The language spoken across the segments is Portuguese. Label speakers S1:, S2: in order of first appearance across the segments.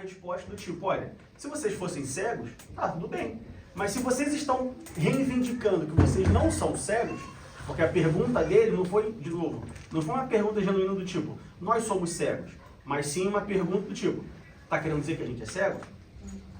S1: resposta do tipo, olha, se vocês fossem cegos, tá, tudo bem. Mas se vocês estão reivindicando que vocês não são cegos, porque a pergunta dele não foi, de novo, não foi uma pergunta genuína do tipo, nós somos cegos, mas sim uma pergunta do tipo, tá querendo dizer que a gente é cego?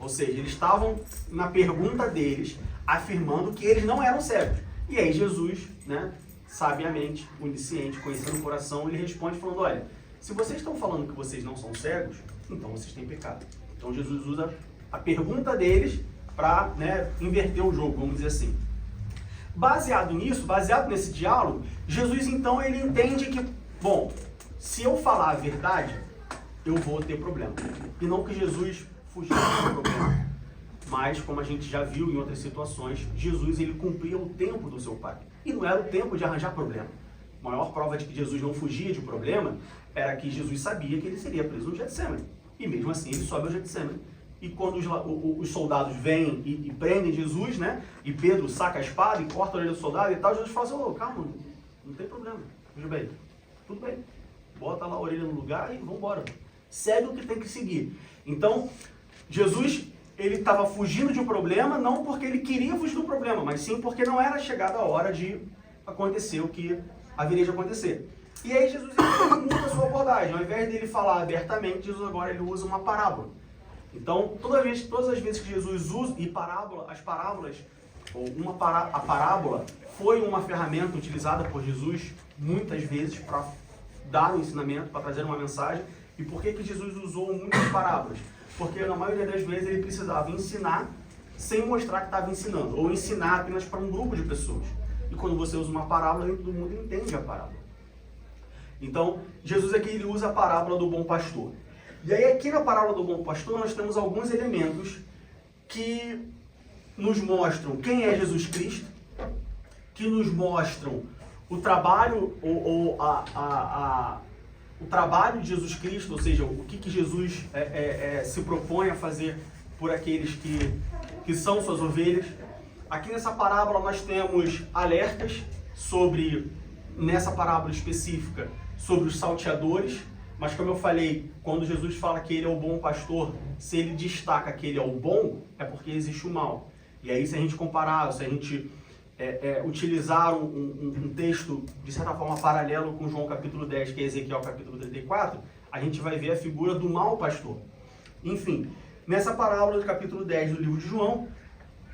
S1: Ou seja, eles estavam, na pergunta deles, afirmando que eles não eram cegos. E aí Jesus, né, sabiamente, onisciente, conhecendo o coração, ele responde falando, olha, se vocês estão falando que vocês não são cegos, então vocês têm pecado. Então Jesus usa a pergunta deles para, né, inverter o jogo, vamos dizer assim. Baseado nisso, baseado nesse diálogo, Jesus então ele entende que, bom, se eu falar a verdade, eu vou ter problema. E não que Jesus fugiu do problema, mas como a gente já viu em outras situações, Jesus ele cumpria o tempo do seu Pai. E não era o tempo de arranjar problema. A maior prova de que Jesus não fugia de problema era que Jesus sabia que ele seria preso no Getsemane. E mesmo assim ele sobe ao Getsemane. E quando os soldados vêm e prendem Jesus, né? E Pedro saca a espada e corta a orelha do soldado e tal, Jesus fala assim, oh, calma, não tem problema. Veja bem, tudo bem. Bota lá a orelha no lugar e vamos embora. Segue o que tem que seguir. Então, Jesus, ele estava fugindo de um problema, não porque ele queria fugir do problema, mas sim porque não era chegada a hora de acontecer o que haveria de acontecer. E aí Jesus ele muda a sua abordagem. Ao invés dele falar abertamente, Jesus agora ele usa uma parábola. Então, todas as vezes que Jesus usa, e as parábolas, ou a parábola, foi uma ferramenta utilizada por Jesus muitas vezes para dar um ensinamento, para trazer uma mensagem. E por que Jesus usou muitas parábolas? Porque na maioria das vezes ele precisava ensinar sem mostrar que estava ensinando, ou ensinar apenas para um grupo de pessoas. E quando você usa uma parábola, nem todo mundo entende a parábola. Então, Jesus aqui ele usa a parábola do bom pastor. E aí aqui na parábola do bom pastor nós temos alguns elementos que nos mostram quem é Jesus Cristo, que nos mostram o trabalho o trabalho de Jesus Cristo, ou seja, o que Jesus se propõe a fazer por aqueles que são suas ovelhas. Aqui nessa parábola nós temos alertas sobre, nessa parábola específica, sobre os salteadores. Mas como eu falei, quando Jesus fala que ele é o bom pastor, se ele destaca que ele é o bom, é porque existe o mal. E aí se a gente comparar, se a gente utilizar um texto, de certa forma, paralelo com João capítulo 10, que é Ezequiel capítulo 34, a gente vai ver a figura do mau pastor. Enfim, nessa parábola do capítulo 10 do livro de João,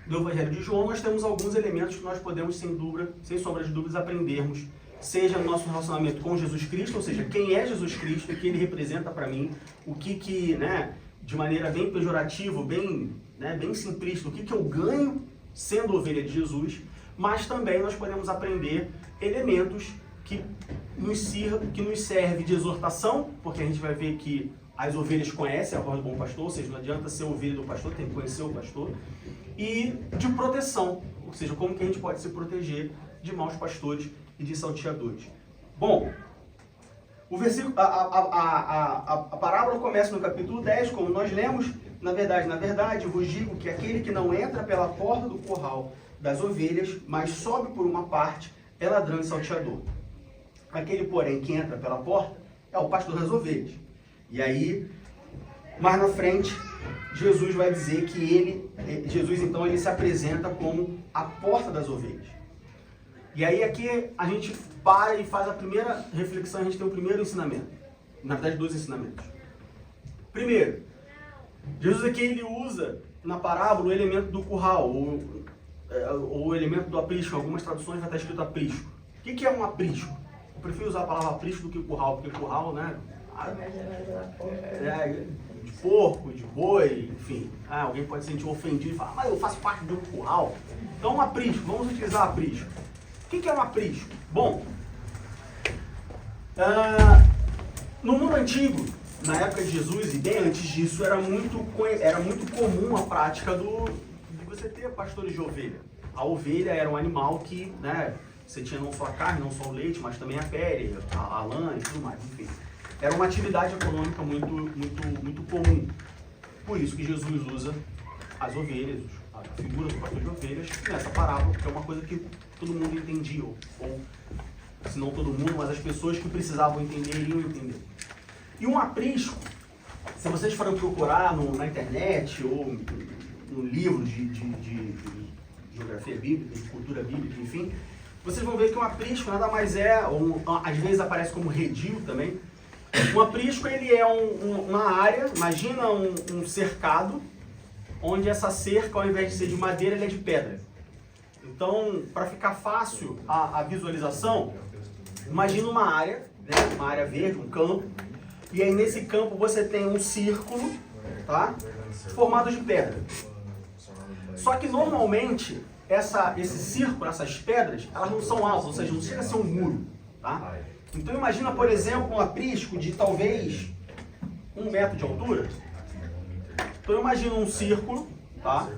S1: do Evangelho de João, nós temos alguns elementos que nós podemos, sem sombra de dúvidas, aprendermos, seja no nosso relacionamento com Jesus Cristo, ou seja, quem é Jesus Cristo, o que ele representa para mim, o que né, de maneira bem pejorativa, bem simplista, o que eu ganho sendo ovelha de Jesus, mas também nós podemos aprender elementos que nos servem de exortação, porque a gente vai ver que as ovelhas conhecem a voz do bom pastor, ou seja, não adianta ser ovelha do pastor, tem que conhecer o pastor, e de proteção, ou seja, como que a gente pode se proteger de maus pastores e de salteadores. Bom, o versículo, a parábola começa no capítulo 10, como nós lemos, na verdade, vos digo que aquele que não entra pela porta do curral das ovelhas, mas sobe por uma parte, é ladrão e salteador. Aquele, porém, que entra pela porta é o pastor das ovelhas. E aí, mais na frente, Jesus vai dizer que Jesus então ele se apresenta como a porta das ovelhas. E aí aqui a gente para e faz a primeira reflexão, a gente tem o primeiro ensinamento. Na verdade, dois ensinamentos. Primeiro, Jesus aqui ele usa na parábola o elemento do curral, ou o elemento do aprisco. Em algumas traduções vai estar escrito aprisco. O que é um aprisco? Eu prefiro usar a palavra aprisco do que curral, porque curral, né? De porco, de boi, enfim. Alguém pode se sentir ofendido e falar, mas eu faço parte de um curral. Então, um aprisco, vamos utilizar aprisco. O que é um aprisco? Bom, no mundo antigo, na época de Jesus e bem antes disso, era muito comum a prática de você ter pastores de ovelha. A ovelha era um animal que, né, você tinha não só a carne, não só o leite, mas também a pele, a lã e tudo mais, enfim. Era uma atividade econômica muito comum. Por isso que Jesus usa as ovelhas, a figura do pastor de ovelhas, nessa parábola, porque é uma coisa que todo mundo entendia, ou se não todo mundo, mas as pessoas que precisavam entender iriam entender. E um aprisco Se vocês forem procurar na internet ou no livro de geografia bíblica, de cultura bíblica, enfim, vocês vão ver que um aprisco nada mais é, às vezes aparece como redil também. Um aprisco, ele é uma área, imagina um cercado, onde essa cerca, ao invés de ser de madeira, ele é de pedra. Então, para ficar fácil a visualização, imagina uma área, né, uma área verde, um campo, e aí nesse campo você tem um círculo, tá, formado de pedra. Só que normalmente esse círculo, essas pedras, elas não são altas, ou seja, não chega a ser um muro, tá? Então imagina, por exemplo, um aprisco de talvez 1 metro de altura. Então eu imagino um círculo, tá,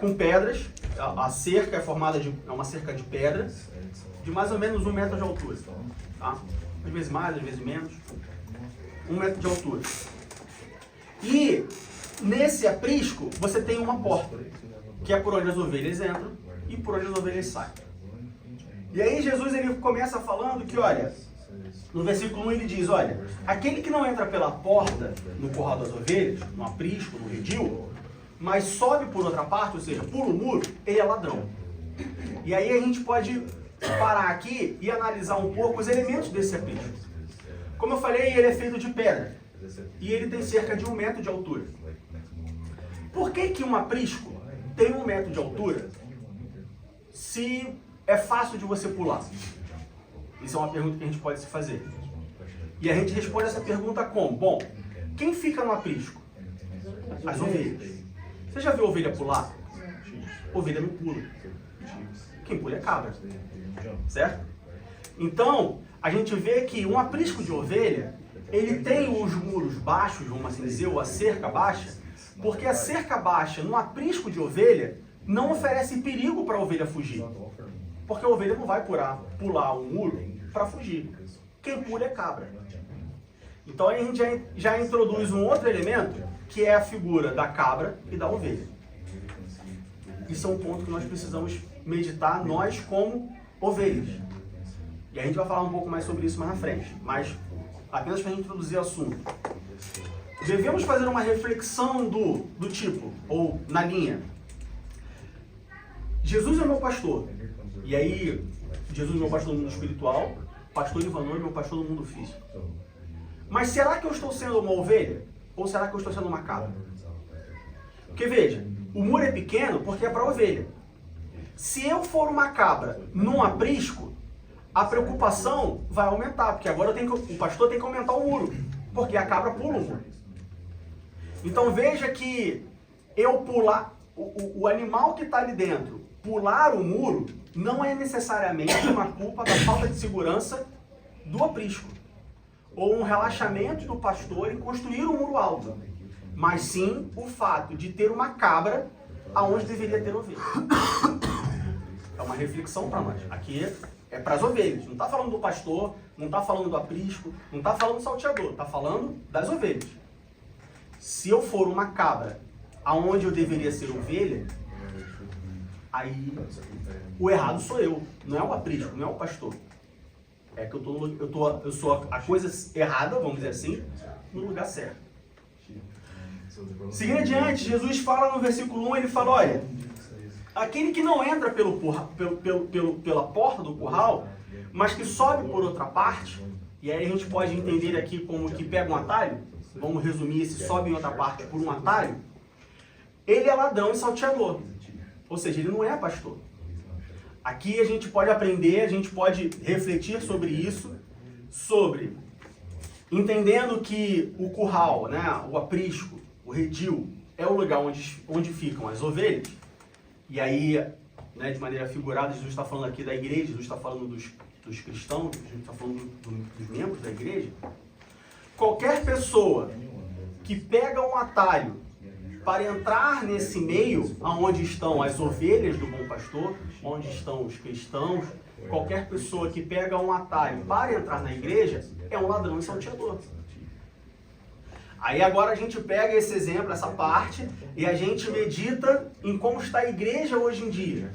S1: com pedras. A cerca é formada é uma cerca de pedra de mais ou menos 1 metro de altura, tá? Às vezes mais, às vezes menos. 1 metro de altura. E nesse aprisco você tem uma porta, que é por onde as ovelhas entram e por onde as ovelhas saem. E aí Jesus ele começa falando que, olha, no versículo 1 ele diz, olha, aquele que não entra pela porta no curral das ovelhas, no aprisco, no redil, mas sobe por outra parte, ou seja, pula o muro, ele é ladrão. E aí a gente pode parar aqui e analisar um pouco os elementos desse aprisco. Como eu falei, ele é feito de pedra e ele tem cerca de 1 metro de altura. Por que um aprisco tem 1 metro de altura se é fácil de você pular? Isso é uma pergunta que a gente pode se fazer. E a gente responde essa pergunta como? Bom, quem fica no aprisco? As ovelhas. Você já viu ovelha pular? Ovelha não pula. Quem pula é cabra. Certo? Então, a gente vê que um aprisco de ovelha, ele tem os muros baixos, vamos assim dizer, ou a cerca baixa, porque a cerca baixa no aprisco de ovelha não oferece perigo para a ovelha fugir. Porque a ovelha não vai pular um muro para fugir. Quem pula é cabra. Então aí a gente já introduz um outro elemento, que é a figura da cabra e da ovelha. Isso é um ponto que nós precisamos meditar, nós como ovelhas. E a gente vai falar um pouco mais sobre isso mais na frente, mas apenas para a gente introduzir o assunto. Devemos fazer uma reflexão do tipo, ou na linha, Jesus é meu pastor. E aí, Jesus é meu pastor no mundo espiritual, pastor Ivanor é meu pastor no mundo físico. Mas será que eu estou sendo uma ovelha? Ou será que eu estou sendo uma cabra? Porque veja, o muro é pequeno porque é para ovelha. Se eu for uma cabra num aprisco, a preocupação vai aumentar, porque agora o pastor tem que aumentar o muro, porque a cabra pula o muro. Então veja que eu pular, o animal que está ali dentro, pular o muro, não é necessariamente uma culpa da falta de segurança do aprisco, ou um relaxamento do pastor em construir um muro alto, mas sim o fato de ter uma cabra aonde deveria ter ovelha. É uma reflexão para nós. Aqui é para as ovelhas. Não está falando do pastor, não está falando do aprisco, não está falando do salteador, está falando das ovelhas. Se eu for uma cabra aonde eu deveria ser ovelha, aí o errado sou eu, não é o aprisco, não é o pastor. É que eu sou a coisa errada, vamos dizer assim, no lugar certo. Seguindo adiante, Jesus fala no versículo 1, ele fala, olha, aquele que não entra pela porta do curral, mas que sobe por outra parte, e aí a gente pode entender aqui como que pega um atalho, vamos resumir esse sobe em outra parte por um atalho, ele é ladrão e salteador, ou seja, ele não é pastor. Aqui a gente pode aprender, a gente pode refletir sobre isso, entendendo que o curral, né, o aprisco, o redil, é o lugar onde ficam as ovelhas. E aí, né, de maneira figurada, Jesus está falando aqui da igreja, Jesus está falando dos cristãos, Jesus está falando dos membros da igreja. Qualquer pessoa que pega um atalho para entrar nesse meio, onde estão as ovelhas do bom pastor, onde estão os cristãos, qualquer pessoa que pega um atalho para entrar na igreja, é um ladrão e salteador. Aí agora a gente pega esse exemplo, essa parte, e a gente medita em como está a igreja hoje em dia.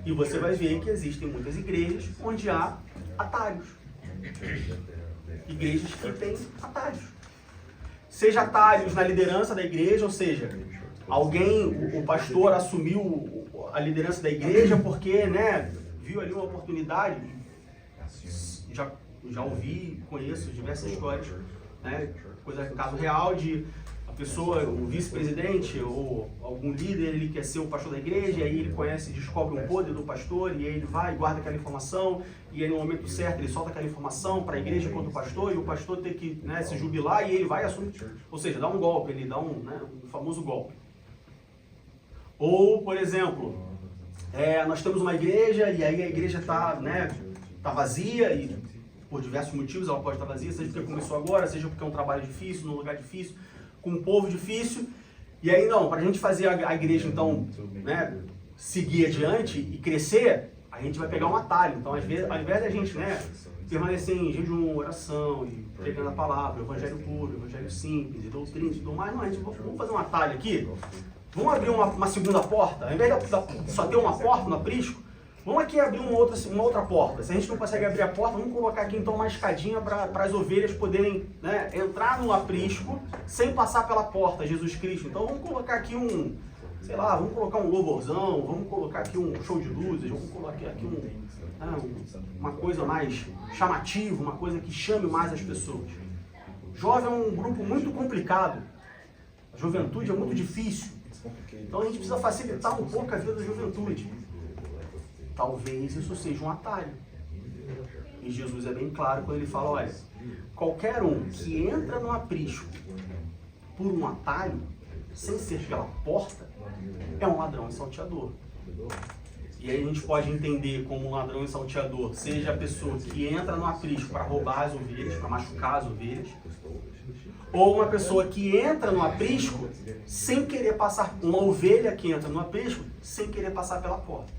S1: E você vai ver que existem muitas igrejas onde há atalhos. Igrejas que têm atalhos. seja atalhos na liderança da igreja, ou seja, o pastor assumiu a liderança da igreja porque, né, viu ali uma oportunidade. Já ouvi, conheço diversas histórias, né, caso real de a pessoa, o vice-presidente ou algum líder, ele quer ser o pastor da igreja, e aí ele descobre um podre do pastor, e aí ele vai e guarda aquela informação, e aí no momento certo ele solta aquela informação para a igreja contra o pastor, e o pastor tem que, né, se jubilar, e ele vai assumir, ou seja, dá um golpe, ele dá um famoso golpe. Ou, por exemplo, nós temos uma igreja, e aí a igreja está vazia, e por diversos motivos ela pode estar vazia, seja porque começou agora, seja porque é um trabalho difícil, num lugar difícil, com um povo difícil. E aí não, para a gente fazer a igreja então, né, seguir adiante e crescer, a gente vai pegar um atalho. Então, às vezes, ao invés da gente, né, permanecer em jejum, oração, e pregando a palavra, o evangelho puro, o evangelho simples, e doutrina e tudo mais, não, a gente vamos fazer um atalho aqui, vamos abrir uma segunda porta, ao invés de só ter uma porta no aprisco, vamos aqui abrir uma outra porta. Se a gente não consegue abrir a porta, vamos colocar aqui então uma escadinha para as ovelhas poderem, né, entrar no aprisco sem passar pela porta, Jesus Cristo. Então vamos colocar aqui vamos colocar um louvorzão, vamos colocar aqui um show de luzes, vamos colocar aqui uma coisa mais chamativa, uma coisa que chame mais as pessoas. Jovem é um grupo muito complicado, a juventude é muito difícil, então a gente precisa facilitar um pouco a vida da juventude. Talvez isso seja um atalho. E Jesus é bem claro quando ele fala, olha, qualquer um que entra no aprisco por um atalho, sem ser pela porta, é um ladrão e salteador. E aí a gente pode entender como um ladrão e salteador, seja a pessoa que entra no aprisco para roubar as ovelhas, para machucar as ovelhas, ou uma pessoa que entra no aprisco sem querer passar, uma ovelha que entra no aprisco sem querer passar pela porta.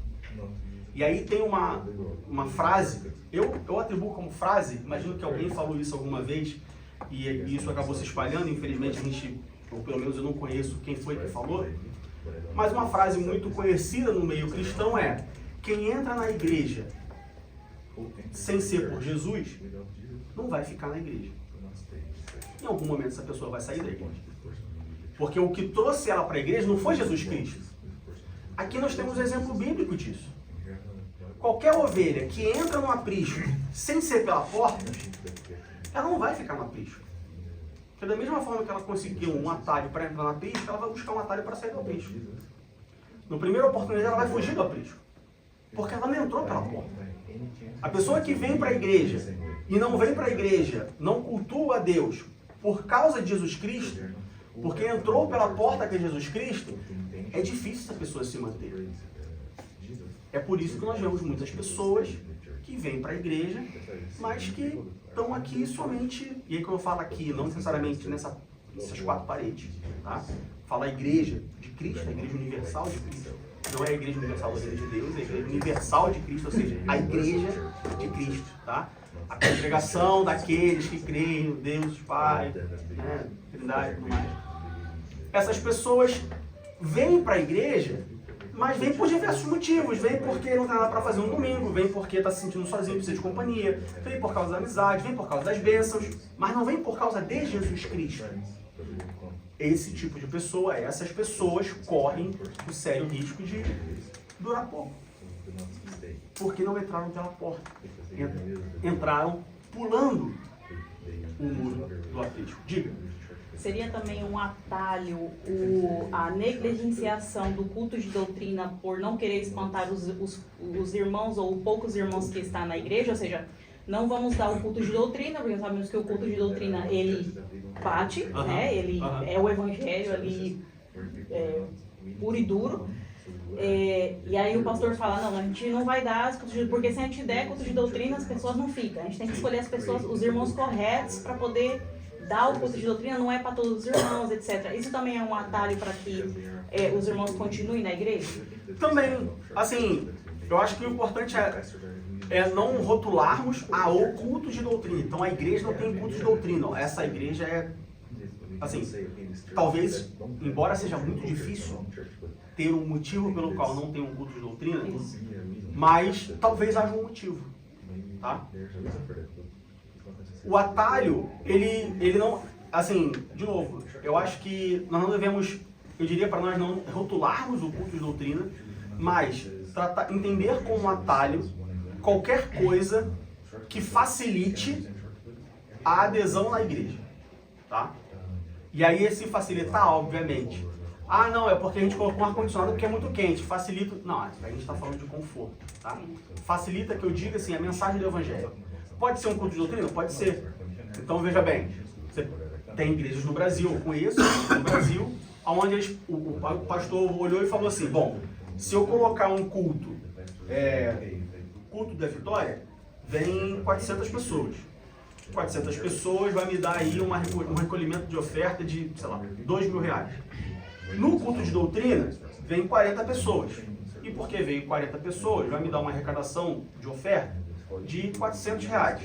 S1: E aí tem uma frase, eu atribuo como frase, imagino que alguém falou isso alguma vez, e isso acabou se espalhando, infelizmente ou pelo menos eu não conheço quem foi que falou, mas uma frase muito conhecida no meio cristão é: quem entra na igreja sem ser por Jesus, não vai ficar na igreja. Em algum momento essa pessoa vai sair da igreja. Porque o que trouxe ela para a igreja não foi Jesus Cristo. Aqui nós temos um exemplo bíblico disso. Qualquer ovelha que entra no aprisco sem ser pela porta, ela não vai ficar no aprisco. Porque da mesma forma que ela conseguiu um atalho para entrar no aprisco, ela vai buscar um atalho para sair do aprisco. Na primeira oportunidade ela vai fugir do aprisco. Porque ela não entrou pela porta. A pessoa que vem para a igreja e não vem para a igreja, não cultua a Deus por causa de Jesus Cristo, porque entrou pela porta que é Jesus Cristo, é difícil essa pessoa se manter. É por isso que nós vemos muitas pessoas que vêm para a igreja, mas que estão aqui somente, e aí quando eu falo aqui, não necessariamente nessas quatro paredes, tá? Fala a igreja de Cristo, a igreja universal de Cristo. Não é a igreja universal da igreja de Deus, é a igreja universal de Cristo, ou seja, a igreja de Cristo, tá? A congregação daqueles que creem no Deus Pai, né, Trindade e tudo mais. Essas pessoas vêm para a igreja, mas vem por diversos motivos. Vem porque não tem nada para fazer no domingo, vem porque está se sentindo sozinho, precisa de companhia, vem por causa da amizade, vem por causa das bênçãos, mas não vem por causa de Jesus Cristo. Esse tipo de pessoa, essas pessoas correm o sério risco de durar pouco. Porque não entraram pela porta. Entraram pulando o muro do aprisco. Diga.
S2: Seria também um atalho a negligenciação do culto de doutrina por não querer espantar os irmãos ou poucos irmãos que estão na igreja, ou seja, não vamos dar o culto de doutrina, porque sabemos que o culto de doutrina, ele bate, né? Ele é o evangelho ali puro e duro. E aí o pastor fala, não, a gente não vai dar, porque se a gente der culto de doutrina, as pessoas não ficam. A gente tem que escolher as pessoas, os irmãos corretos para poder dar o culto de doutrina, não é para todos os irmãos, etc. Isso também é um atalho para que os irmãos continuem na igreja?
S1: Também, assim, eu acho que o importante é não rotularmos o culto de doutrina. Então a igreja não tem culto de doutrina. Essa igreja é, assim, talvez, embora seja muito difícil ter um motivo pelo qual não tem um culto de doutrina, mas talvez haja um motivo, tá? O atalho, ele não... assim, de novo, eu acho que nós não devemos, eu diria para nós não rotularmos o culto de doutrina, mas entender como um atalho qualquer coisa que facilite a adesão na igreja, tá? E aí esse facilitar, obviamente, não, é porque a gente colocou um ar-condicionado porque é muito quente, facilita... Não, a gente está falando de conforto, tá? Facilita que eu diga assim, a mensagem do evangelho. Pode ser um culto de doutrina? Pode ser. Então veja bem, você tem igrejas no Brasil, eu conheço no Brasil, onde o pastor olhou e falou assim, bom, se eu colocar um culto da Vitória, vem 400 pessoas. 400 pessoas vai me dar aí um recolhimento de oferta de, sei lá, R$2.000. No culto de doutrina, vem 40 pessoas. E porque veio 40 pessoas, vai me dar uma arrecadação de oferta de R$400.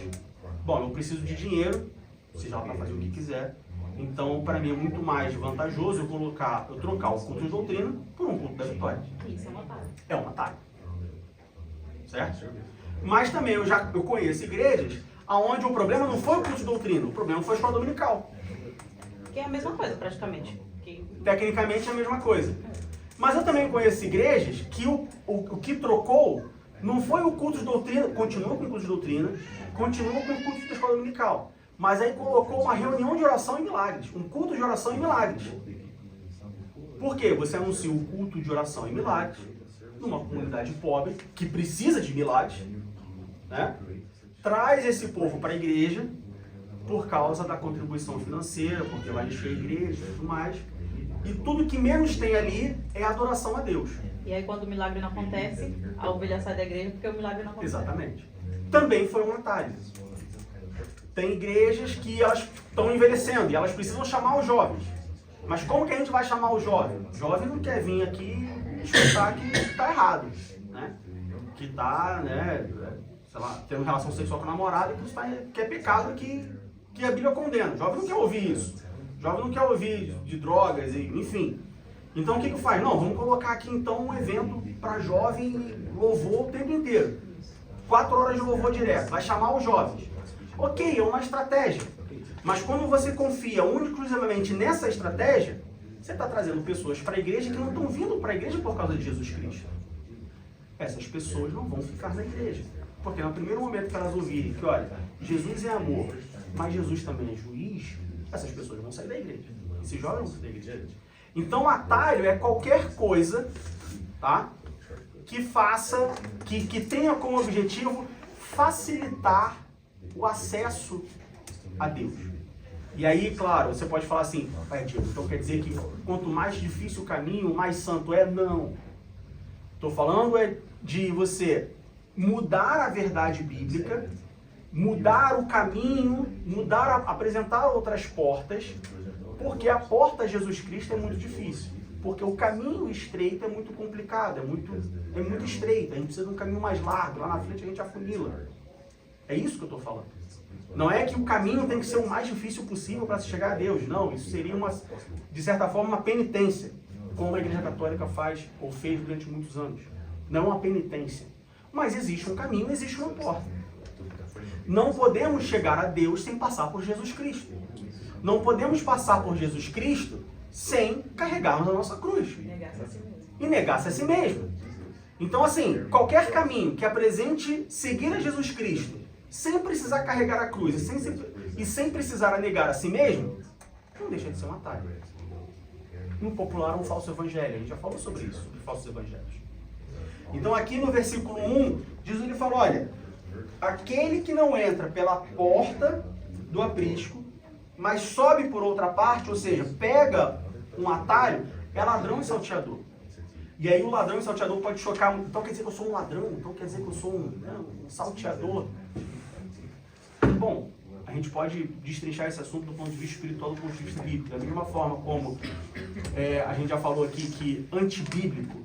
S1: Bom, eu preciso de dinheiro, seja lá para fazer o que quiser. Então, para mim é muito mais vantajoso eu trocar o culto de doutrina por um culto da Vitória.
S2: Isso é um atalho.
S1: É um atalho. Certo? Mas também eu conheço igrejas onde o problema não foi o culto de doutrina, o problema foi a escola dominical.
S2: Que é a mesma coisa, praticamente.
S1: Tecnicamente é a mesma coisa. Mas eu também conheço igrejas que o que trocou não foi o culto de doutrina, continua com o culto de doutrina, continua com o culto da escola dominical, mas aí colocou uma reunião de oração e milagres, um culto de oração e milagres. Por quê? Você anuncia o culto de oração e milagres numa comunidade pobre que precisa de milagres, né? Traz esse povo para a igreja por causa da contribuição financeira, porque vai encher a igreja e tudo mais. E tudo que menos tem ali é adoração a Deus.
S2: E aí quando o milagre não acontece, a ovelha sai da igreja porque o milagre não acontece.
S1: Exatamente. Também foi um atalho. Tem igrejas que elas estão envelhecendo e elas precisam chamar os jovens. Mas como que a gente vai chamar o jovem? O jovem não quer vir aqui escutar que está errado, né? Que está, né, sei lá, tendo relação sexual com a namorada, que é pecado que a Bíblia condena. O jovem não quer ouvir isso. O jovem não quer ouvir de drogas, enfim. Então o que faz? Não, vamos colocar aqui então um evento para jovem, louvor o tempo inteiro. 4 horas de louvor direto, vai chamar os jovens. Ok, é uma estratégia. Mas quando você confia única e exclusivamente nessa estratégia, você está trazendo pessoas para a igreja que não estão vindo para a igreja por causa de Jesus Cristo. Essas pessoas não vão ficar na igreja. Porque no primeiro momento que elas ouvirem que, olha, Jesus é amor, mas Jesus também é juiz, essas pessoas vão sair da igreja. Esses jovens vão sair da igreja. Então, atalho é qualquer coisa, tá? Que faça, que tenha como objetivo facilitar o acesso a Deus. E aí, claro, você pode falar assim, Diego, então quer dizer que quanto mais difícil o caminho, mais santo é? Não. Estou falando de você mudar a verdade bíblica, mudar o caminho, apresentar outras portas, porque a porta a Jesus Cristo é muito difícil. Porque o caminho estreito é muito complicado, é muito estreito. A gente precisa de um caminho mais largo, lá na frente a gente afunila. É isso que eu estou falando. Não é que o caminho tem que ser o mais difícil possível para se chegar a Deus. Não, isso seria, de certa forma, uma penitência, como a Igreja Católica faz ou fez durante muitos anos. Não é uma penitência. Mas existe um caminho, existe uma porta. Não podemos chegar a Deus sem passar por Jesus Cristo. Não podemos passar por Jesus Cristo sem carregarmos a nossa cruz. E negar-se a si mesmo. Então, assim, qualquer caminho que apresente seguir a Jesus Cristo, sem precisar carregar a cruz e sem precisar negar a si mesmo, não deixa de ser um atalho. No popular, um falso evangelho. A gente já falou sobre isso, de falsos evangelhos. Então, aqui no versículo 1, Jesus ele fala, olha, aquele que não entra pela porta do aprisco, mas sobe por outra parte, ou seja, pega um atalho, é ladrão e salteador. E aí o ladrão e salteador pode chocar, então quer dizer que eu sou um ladrão, então quer dizer que eu sou um salteador. Bom, a gente pode destrinchar esse assunto do ponto de vista espiritual, do ponto de vista bíblico. Da mesma forma como a gente já falou aqui que antibíblico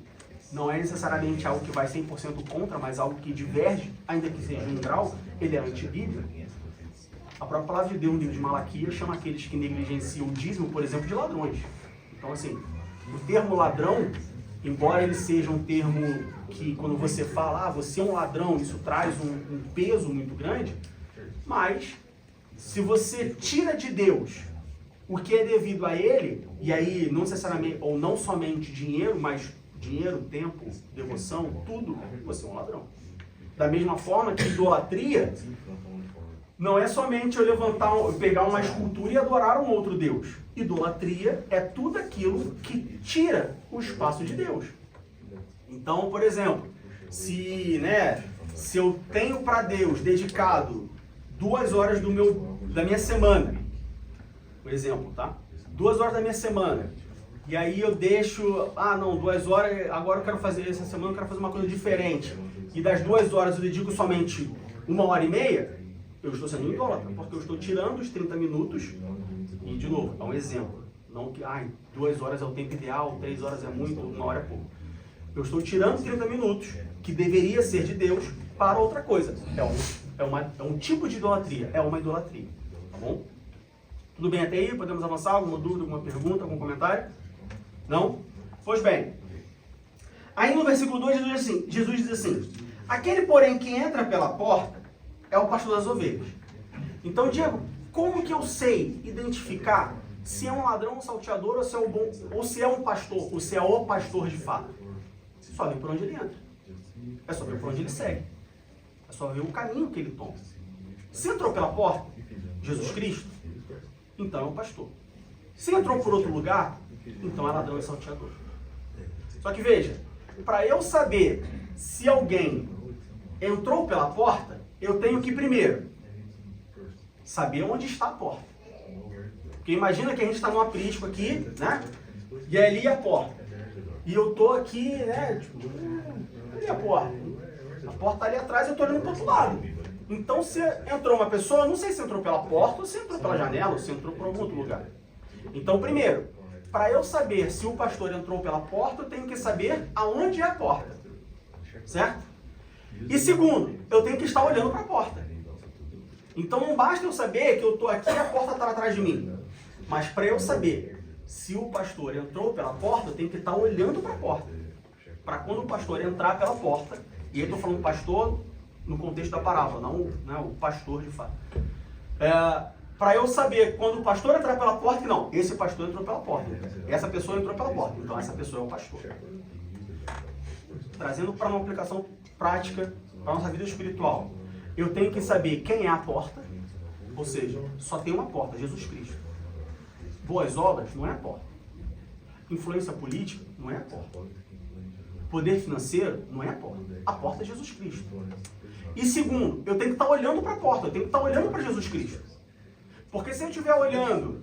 S1: não é necessariamente algo que vai 100% contra, mas algo que diverge, ainda que seja em grau, ele é antibíblico. A própria palavra de Deus no livro de Malaquias chama aqueles que negligenciam o dízimo, por exemplo, de ladrões. Então, assim, o termo ladrão, embora ele seja um termo que, quando você fala, você é um ladrão, isso traz um peso muito grande, mas, se você tira de Deus o que é devido a ele, e aí não necessariamente, ou não somente dinheiro, mas dinheiro, tempo, devoção, tudo, você é um ladrão. Da mesma forma que idolatria não é somente eu pegar uma escultura e adorar um outro Deus. Idolatria é tudo aquilo que tira o espaço de Deus. Então, por exemplo, se eu tenho para Deus dedicado 2 horas da minha semana, por exemplo, tá? 2 horas da minha semana, e aí eu deixo, 2 horas, agora eu quero fazer, essa semana eu quero fazer uma coisa diferente, e das 2 horas eu dedico somente 1h30, eu estou sendo idólatra, porque eu estou tirando os 30 minutos, e de novo, é um exemplo, não que 2 horas é o tempo ideal, 3 horas é muito, 1 hora é pouco. Eu estou tirando 30 minutos, que deveria ser de Deus, para outra coisa. É um tipo de idolatria, é uma idolatria, tá bom? Tudo bem até aí? Podemos avançar? Alguma dúvida, alguma pergunta, algum comentário? Não? Pois bem. Aí no versículo 2, Jesus diz assim, aquele, porém, que entra pela porta é o pastor das ovelhas. Então, Diego, como que eu sei identificar se é um ladrão, um salteador, ou se é um pastor, ou se é o pastor de fato? Só ver por onde ele entra. É só ver por onde ele segue. É só ver o caminho que ele toma. Se entrou pela porta, Jesus Cristo, então é um pastor. Se entrou por outro lugar, então é ladrão e salteador. Só que veja, para eu saber se alguém entrou pela porta, eu tenho que primeiro saber onde está a porta. Porque imagina que a gente está num aprisco aqui, né? E ali a porta. E eu tô aqui, né? Ali a porta. A porta está ali atrás e eu estou olhando para o outro lado. Então, se entrou uma pessoa, eu não sei se entrou pela porta, ou se entrou pela janela, ou se entrou por algum outro lugar. Então, primeiro, para eu saber se o pastor entrou pela porta, eu tenho que saber aonde é a porta. Certo? E segundo, eu tenho que estar olhando para a porta. Então, não basta eu saber que eu estou aqui e a porta está atrás de mim. Mas para eu saber se o pastor entrou pela porta, eu tenho que estar olhando para a porta. Para quando o pastor entrar pela porta, e eu estou falando pastor no contexto da parábola, não o pastor de fato. Para eu saber quando o pastor entrar pela porta, que não, esse pastor entrou pela porta. Essa pessoa entrou pela porta, então essa pessoa é o pastor. Trazendo para uma aplicação prática para a nossa vida espiritual. Eu tenho que saber quem é a porta, ou seja, só tem uma porta, Jesus Cristo. Boas obras não é a porta. Influência política não é a porta. Poder financeiro não é a porta. A porta é Jesus Cristo. E segundo, eu tenho que estar olhando para a porta, eu tenho que estar olhando para Jesus Cristo. Porque se eu estiver olhando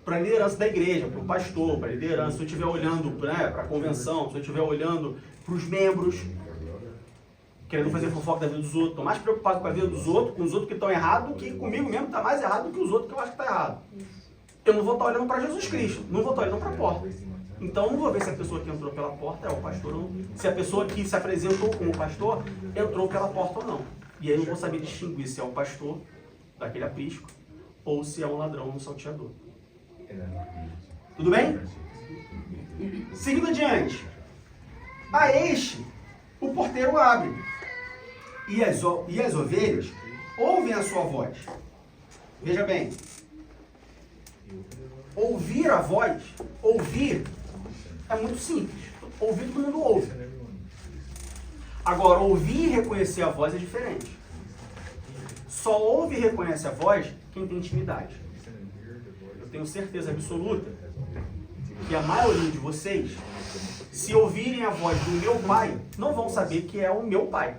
S1: para a liderança da igreja, para o pastor, para a liderança, se eu estiver olhando para a convenção, se eu estiver olhando para os membros, querendo fazer fofoca da vida dos outros, estou mais preocupado com a vida dos outros, com os outros que estão errados, do que comigo mesmo está mais errado do que os outros que eu acho que está errado. Eu não vou estar olhando para Jesus Cristo, não vou estar olhando para a porta. Então, eu não vou ver se a pessoa que entrou pela porta é o pastor ou não. Se a pessoa que se apresentou como pastor entrou pela porta ou não. E aí eu não vou saber distinguir se é o pastor daquele aprisco ou se é um ladrão ou um salteador. Tudo bem? Seguindo adiante. A este, o porteiro abre. E as ovelhas ouvem a sua voz. Veja bem. Ouvir a voz, ouvir, é muito simples. Ouvir todo mundo ouve. Agora, ouvir e reconhecer a voz é diferente. Só ouve e reconhece a voz quem tem intimidade. Eu tenho certeza absoluta que a maioria de vocês, se ouvirem a voz do meu pai, não vão saber que é o meu pai.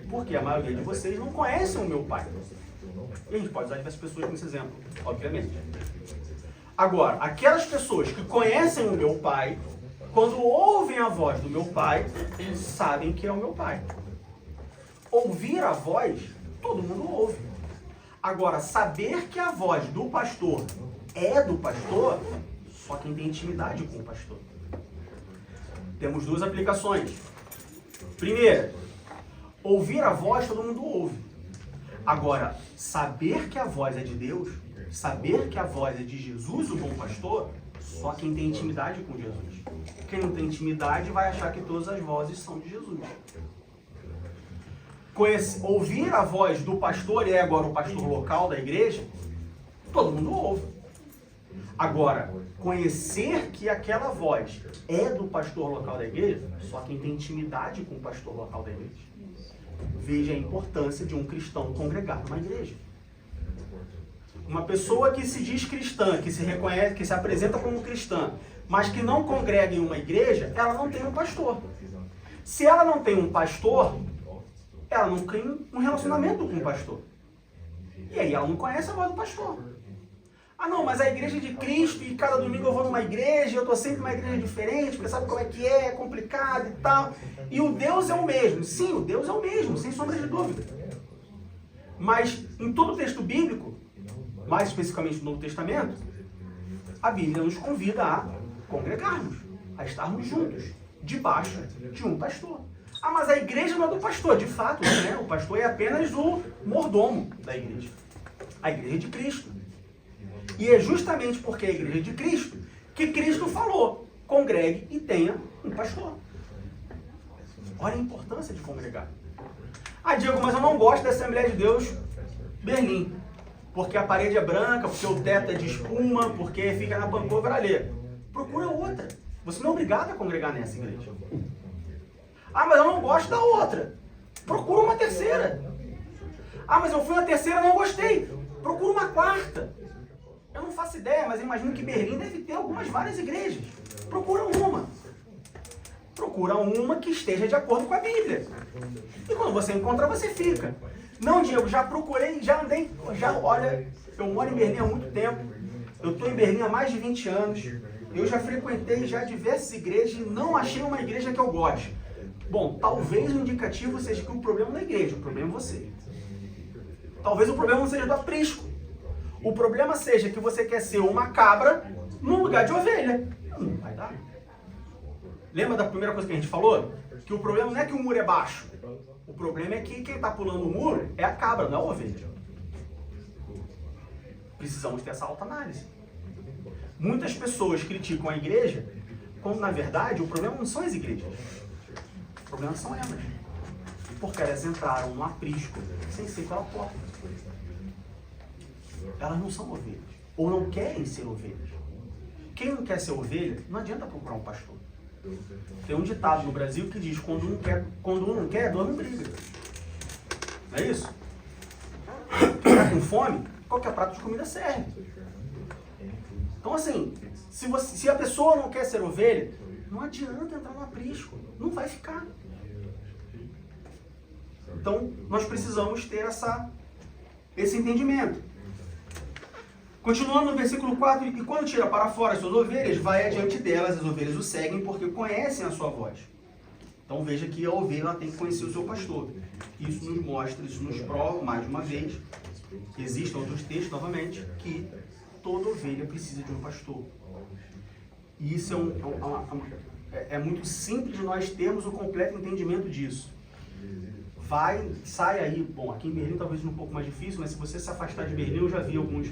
S1: Porque a maioria de vocês não conhecem o meu pai. E a gente pode usar diversas pessoas nesse exemplo, obviamente. Agora, aquelas pessoas que conhecem o meu pai, quando ouvem a voz do meu pai, sabem que é o meu pai. Ouvir a voz, todo mundo ouve. Agora, saber que a voz do pastor é do pastor, só quem tem intimidade com o pastor. Temos duas aplicações. Primeira, ouvir a voz, todo mundo ouve. Agora, saber que a voz é de Deus, saber que a voz é de Jesus, o bom pastor, só quem tem intimidade com Jesus. Quem não tem intimidade vai achar que todas as vozes são de Jesus. Ouvir a voz do pastor, e é agora o pastor local da igreja, todo mundo ouve. Agora, conhecer que aquela voz é do pastor local da igreja, só quem tem intimidade com o pastor local da igreja. Veja a importância de um cristão congregar numa igreja. Uma pessoa que se diz cristã, que se reconhece, que se apresenta como cristã, mas que não congrega em uma igreja, ela não tem um pastor. Se ela não tem um pastor, ela não tem um relacionamento com o pastor. E aí ela não conhece a voz do pastor. Ah não, mas a igreja é de Cristo e cada domingo eu vou numa igreja, eu estou sempre numa igreja diferente, porque sabe como é complicado e tal. E o Deus é o mesmo. Sim, o Deus é o mesmo, sem sombra de dúvida. Mas em todo o texto bíblico, mais especificamente no Novo Testamento, a Bíblia nos convida a congregarmos, a estarmos juntos, debaixo de um pastor. Ah, mas a igreja não é do pastor. De fato, né? O pastor é apenas o mordomo da igreja. A igreja é de Cristo. E é justamente porque é a igreja é de Cristo que Cristo falou: congregue e tenha um pastor. Olha a importância de congregar. Ah, Diego, mas eu não gosto da Assembleia de Deus Berlim. Porque a parede é branca, porque o teto é de espuma, porque fica na Pancô-Veralê. Procura outra. Você não é obrigado a congregar nessa igreja. Ah, mas eu não gosto da outra. Procura uma terceira. Ah, mas eu fui na terceira e não gostei. Procura uma quarta. Eu não faço ideia, mas imagino que Berlim deve ter várias igrejas. Procura uma. Procura uma que esteja de acordo com a Bíblia. E quando você encontra, você fica. Não, Diego, já procurei, já andei, olha, eu moro em Berlim há muito tempo. Eu estou em Berlim há mais de 20 anos. Eu já frequentei diversas igrejas e não achei uma igreja que eu goste. Bom, talvez o indicativo seja que o problema não é a igreja, o problema é você. Talvez o problema não seja do aprisco. O problema seja que você quer ser uma cabra num lugar de ovelha. Não vai dar. Lembra da primeira coisa que a gente falou? Que o problema não é que o muro é baixo. O problema é que quem está pulando o muro é a cabra, não é a ovelha. Precisamos ter essa autoanálise. Muitas pessoas criticam a igreja, quando na verdade o problema não são as igrejas. O problema são elas. Porque elas entraram no aprisco sem ser pela porta. Elas não são ovelhas. Ou não querem ser ovelhas. Quem não quer ser ovelha, não adianta procurar um pastor. Tem um ditado no Brasil que diz: quando um não quer, dor não briga. Não é isso? Está com fome? Qualquer prato de comida serve. Então assim, se a pessoa não quer ser ovelha, não adianta entrar no aprisco. Não vai ficar. Então nós precisamos ter esse entendimento. Continuando no versículo 4, e quando tira para fora as suas ovelhas, vai adiante delas, as ovelhas o seguem, porque conhecem a sua voz. Então veja que a ovelha ela tem que conhecer o seu pastor. Isso nos mostra, isso nos prova, mais uma vez, existem outros textos, novamente, que toda ovelha precisa de um pastor. E isso é muito simples de nós termos o completo entendimento disso. Sai aí, bom, aqui em Berlim talvez um pouco mais difícil, mas se você se afastar de Berlim, eu já vi algumas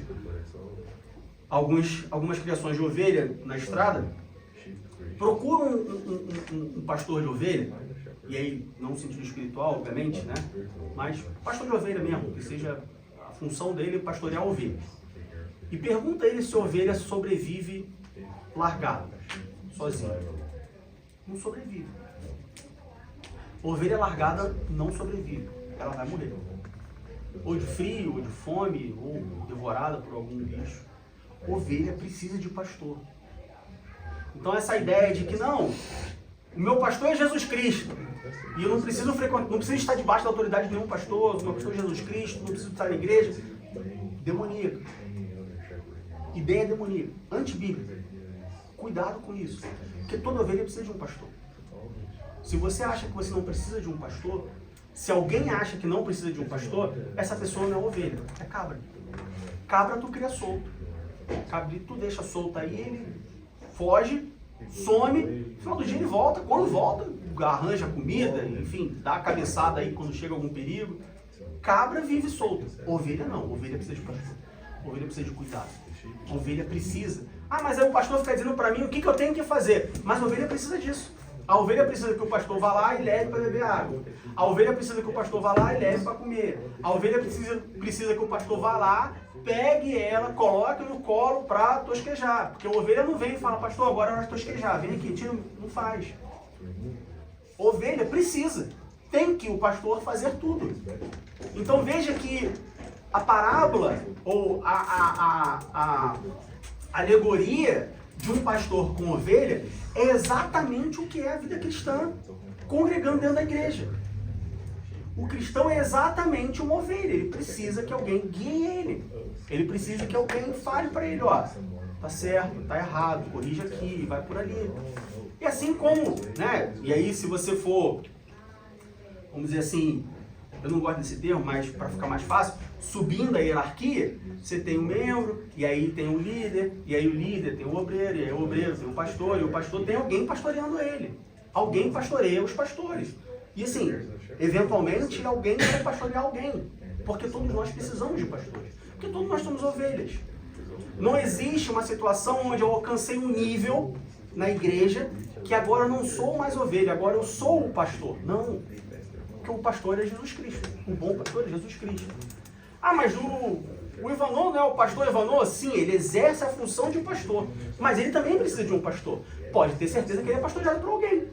S1: criações de ovelha na estrada. Procura um pastor de ovelha, e aí não no sentido espiritual, obviamente, né? Mas pastor de ovelha mesmo, que seja a função dele pastorear a ovelha. E pergunta a ele se a ovelha sobrevive largada, sozinha. Não sobrevive. Ovelha largada não sobrevive, ela vai morrer. Ou de frio, ou de fome, ou devorada por algum bicho. Ovelha precisa de pastor. Então essa ideia de que não, o meu pastor é Jesus Cristo, e eu não preciso estar debaixo da autoridade de nenhum pastor, o meu pastor é Jesus Cristo, não preciso estar na igreja, demoníaca. Ideia demoníaca, antibíblica. Cuidado com isso, porque toda ovelha precisa de um pastor. Se você acha que você não precisa de um pastor, se alguém acha que não precisa de um pastor, essa pessoa não é ovelha, é cabra. Cabra tu cria solto. Cabrito tu deixa solto aí, ele foge, some, no final do dia ele volta, quando volta, arranja comida, enfim, dá a cabeçada aí quando chega algum perigo. Cabra vive solto, ovelha não, ovelha precisa de pastor, ovelha precisa de cuidado, ovelha precisa. Ah, mas aí o pastor fica dizendo para mim o que eu tenho que fazer, mas a ovelha precisa disso. A ovelha precisa que o pastor vá lá e leve para beber água. A ovelha precisa que o pastor vá lá e leve para comer. A ovelha precisa que o pastor vá lá, pegue ela, coloque no colo para tosquejar. Porque a ovelha não vem e fala, pastor, agora é hora de tosquejar. Vem aqui, tira, não faz. Ovelha precisa. Tem que o pastor fazer tudo. Então veja que a parábola ou a alegoria de um pastor com ovelha é exatamente o que é a vida cristã, congregando dentro da igreja. O cristão é exatamente uma ovelha, ele precisa que alguém guie ele. Ele precisa que alguém fale para ele, ó, tá certo, tá errado, corrija aqui, vai por ali. E assim como, né, e aí se você for, vamos dizer assim, eu não gosto desse termo, mas para ficar mais fácil, subindo a hierarquia, você tem um membro, e aí tem um líder, e aí o líder tem o obreiro, e aí o obreiro tem o pastor, e o pastor tem alguém pastoreando ele. Alguém pastoreia os pastores. E assim, eventualmente alguém vai pastorear alguém, porque todos nós precisamos de pastores, porque todos nós somos ovelhas. Não existe uma situação onde eu alcancei um nível na igreja que agora eu não sou mais ovelha, agora eu sou o pastor. Não. Porque o pastor é Jesus Cristo. O bom pastor é Jesus Cristo. Ah, mas o Ivanô não é o pastor Ivanô? Sim, ele exerce a função de pastor. Mas ele também precisa de um pastor. Pode ter certeza que ele é pastoreado por alguém.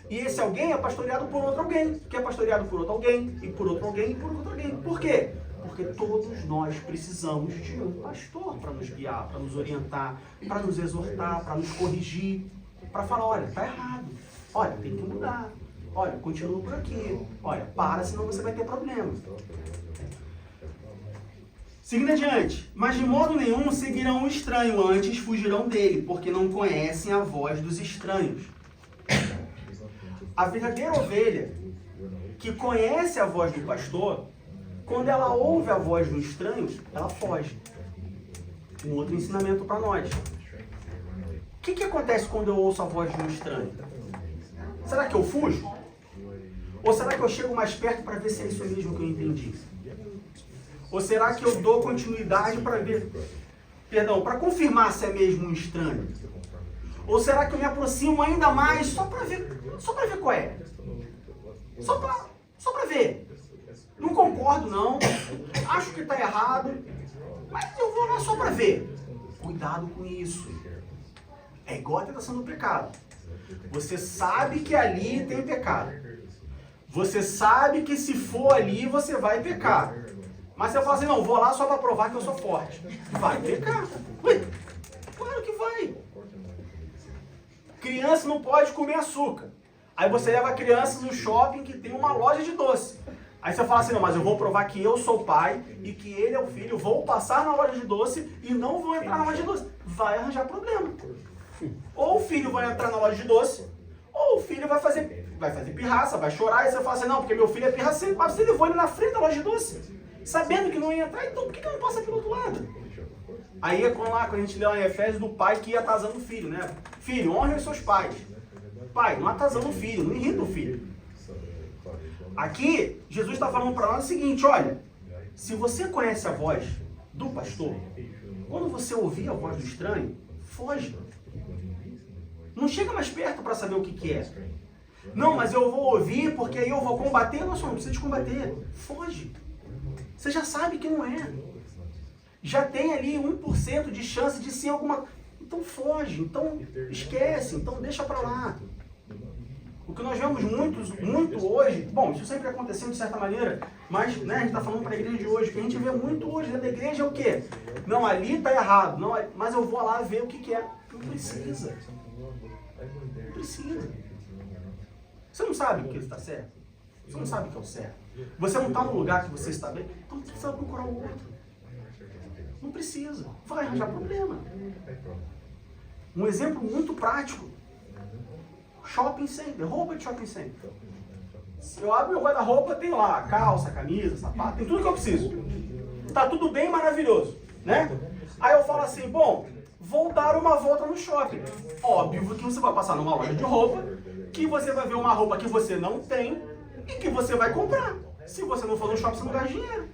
S1: E esse alguém é pastoreado por outro alguém, que é pastoreado por outro alguém, e por outro alguém, e por outro alguém. Por quê? Porque todos nós precisamos de um pastor para nos guiar, para nos orientar, para nos exortar, para nos corrigir, para falar, olha, está errado. Olha, tem que mudar. Olha, continua por aqui. Olha, para, senão você vai ter problema. Seguindo adiante. Mas de modo nenhum seguirão o estranho, antes fugirão dele, porque não conhecem a voz dos estranhos. A verdadeira ovelha, que conhece a voz do pastor, quando ela ouve a voz do estranho, ela foge. Um outro ensinamento para nós. O que acontece quando eu ouço a voz de um estranho? Será que eu fujo? Ou será que eu chego mais perto para ver se é isso mesmo que eu entendi? Ou será que eu dou continuidade para ver, para confirmar se é mesmo um estranho? Ou será que eu me aproximo ainda mais só para ver qual é? Só para ver. Não concordo não, acho que está errado, mas eu vou lá só para ver. Cuidado com isso. É igual a tentação do pecado. Você sabe que ali tem pecado. Você sabe que se for ali você vai pecar. Mas você fala assim, não, vou lá só para provar que eu sou forte. Vai pecar. Ué, claro que vai. Criança não pode comer açúcar. Aí você leva a criança no shopping que tem uma loja de doce. Aí você fala assim, não, mas eu vou provar que eu sou o pai e que ele é o filho, vou passar na loja de doce e não vou entrar na loja de doce. Vai arranjar problema. Ou o filho vai entrar na loja de doce, ou o filho vai fazer pirraça, vai chorar, e você fala assim, não, porque meu filho é pirracento, mas você levou ele na frente da loja de doce, sabendo que não ia entrar, então por que não passa pelo outro lado? Aí é quando a gente lê lá em Efésios do pai que ia atazando o filho, né? Filho, honre os seus pais. Pai, não atazando o filho, não irrita o filho. Aqui, Jesus está falando para nós o seguinte, olha, se você conhece a voz do pastor, quando você ouvir a voz do estranho, foge. Não chega mais perto para saber o que é. Não, mas eu vou ouvir porque aí eu vou combater. Não, só não precisa de combater. Foge. Você já sabe que não é. Já tem ali 1% de chance de ser alguma... Então foge, então esquece, então deixa para lá. O que nós vemos muito hoje, bom, isso sempre aconteceu de certa maneira, mas né, a gente está falando para a igreja de hoje, o que a gente vê muito hoje dentro da igreja é o quê? Não, ali está errado, não, mas eu vou lá ver o que é. Não precisa. Não precisa. Você não sabe o que está certo? Você não sabe o que é o certo? Você não está no lugar que você está bem? Então você precisa procurar o outro. Não precisa. Vai arranjar problema. Um exemplo muito prático. Shopping center, roupa de shopping center. Se eu abro meu guarda-roupa, tem lá calça, camisa, sapato, tem tudo que eu preciso. Tá tudo bem maravilhoso, né? Aí eu falo assim, bom, vou dar uma volta no shopping. Óbvio que você vai passar numa loja de roupa, que você vai ver uma roupa que você não tem e que você vai comprar. Se você não for no shopping, você não gasta dinheiro.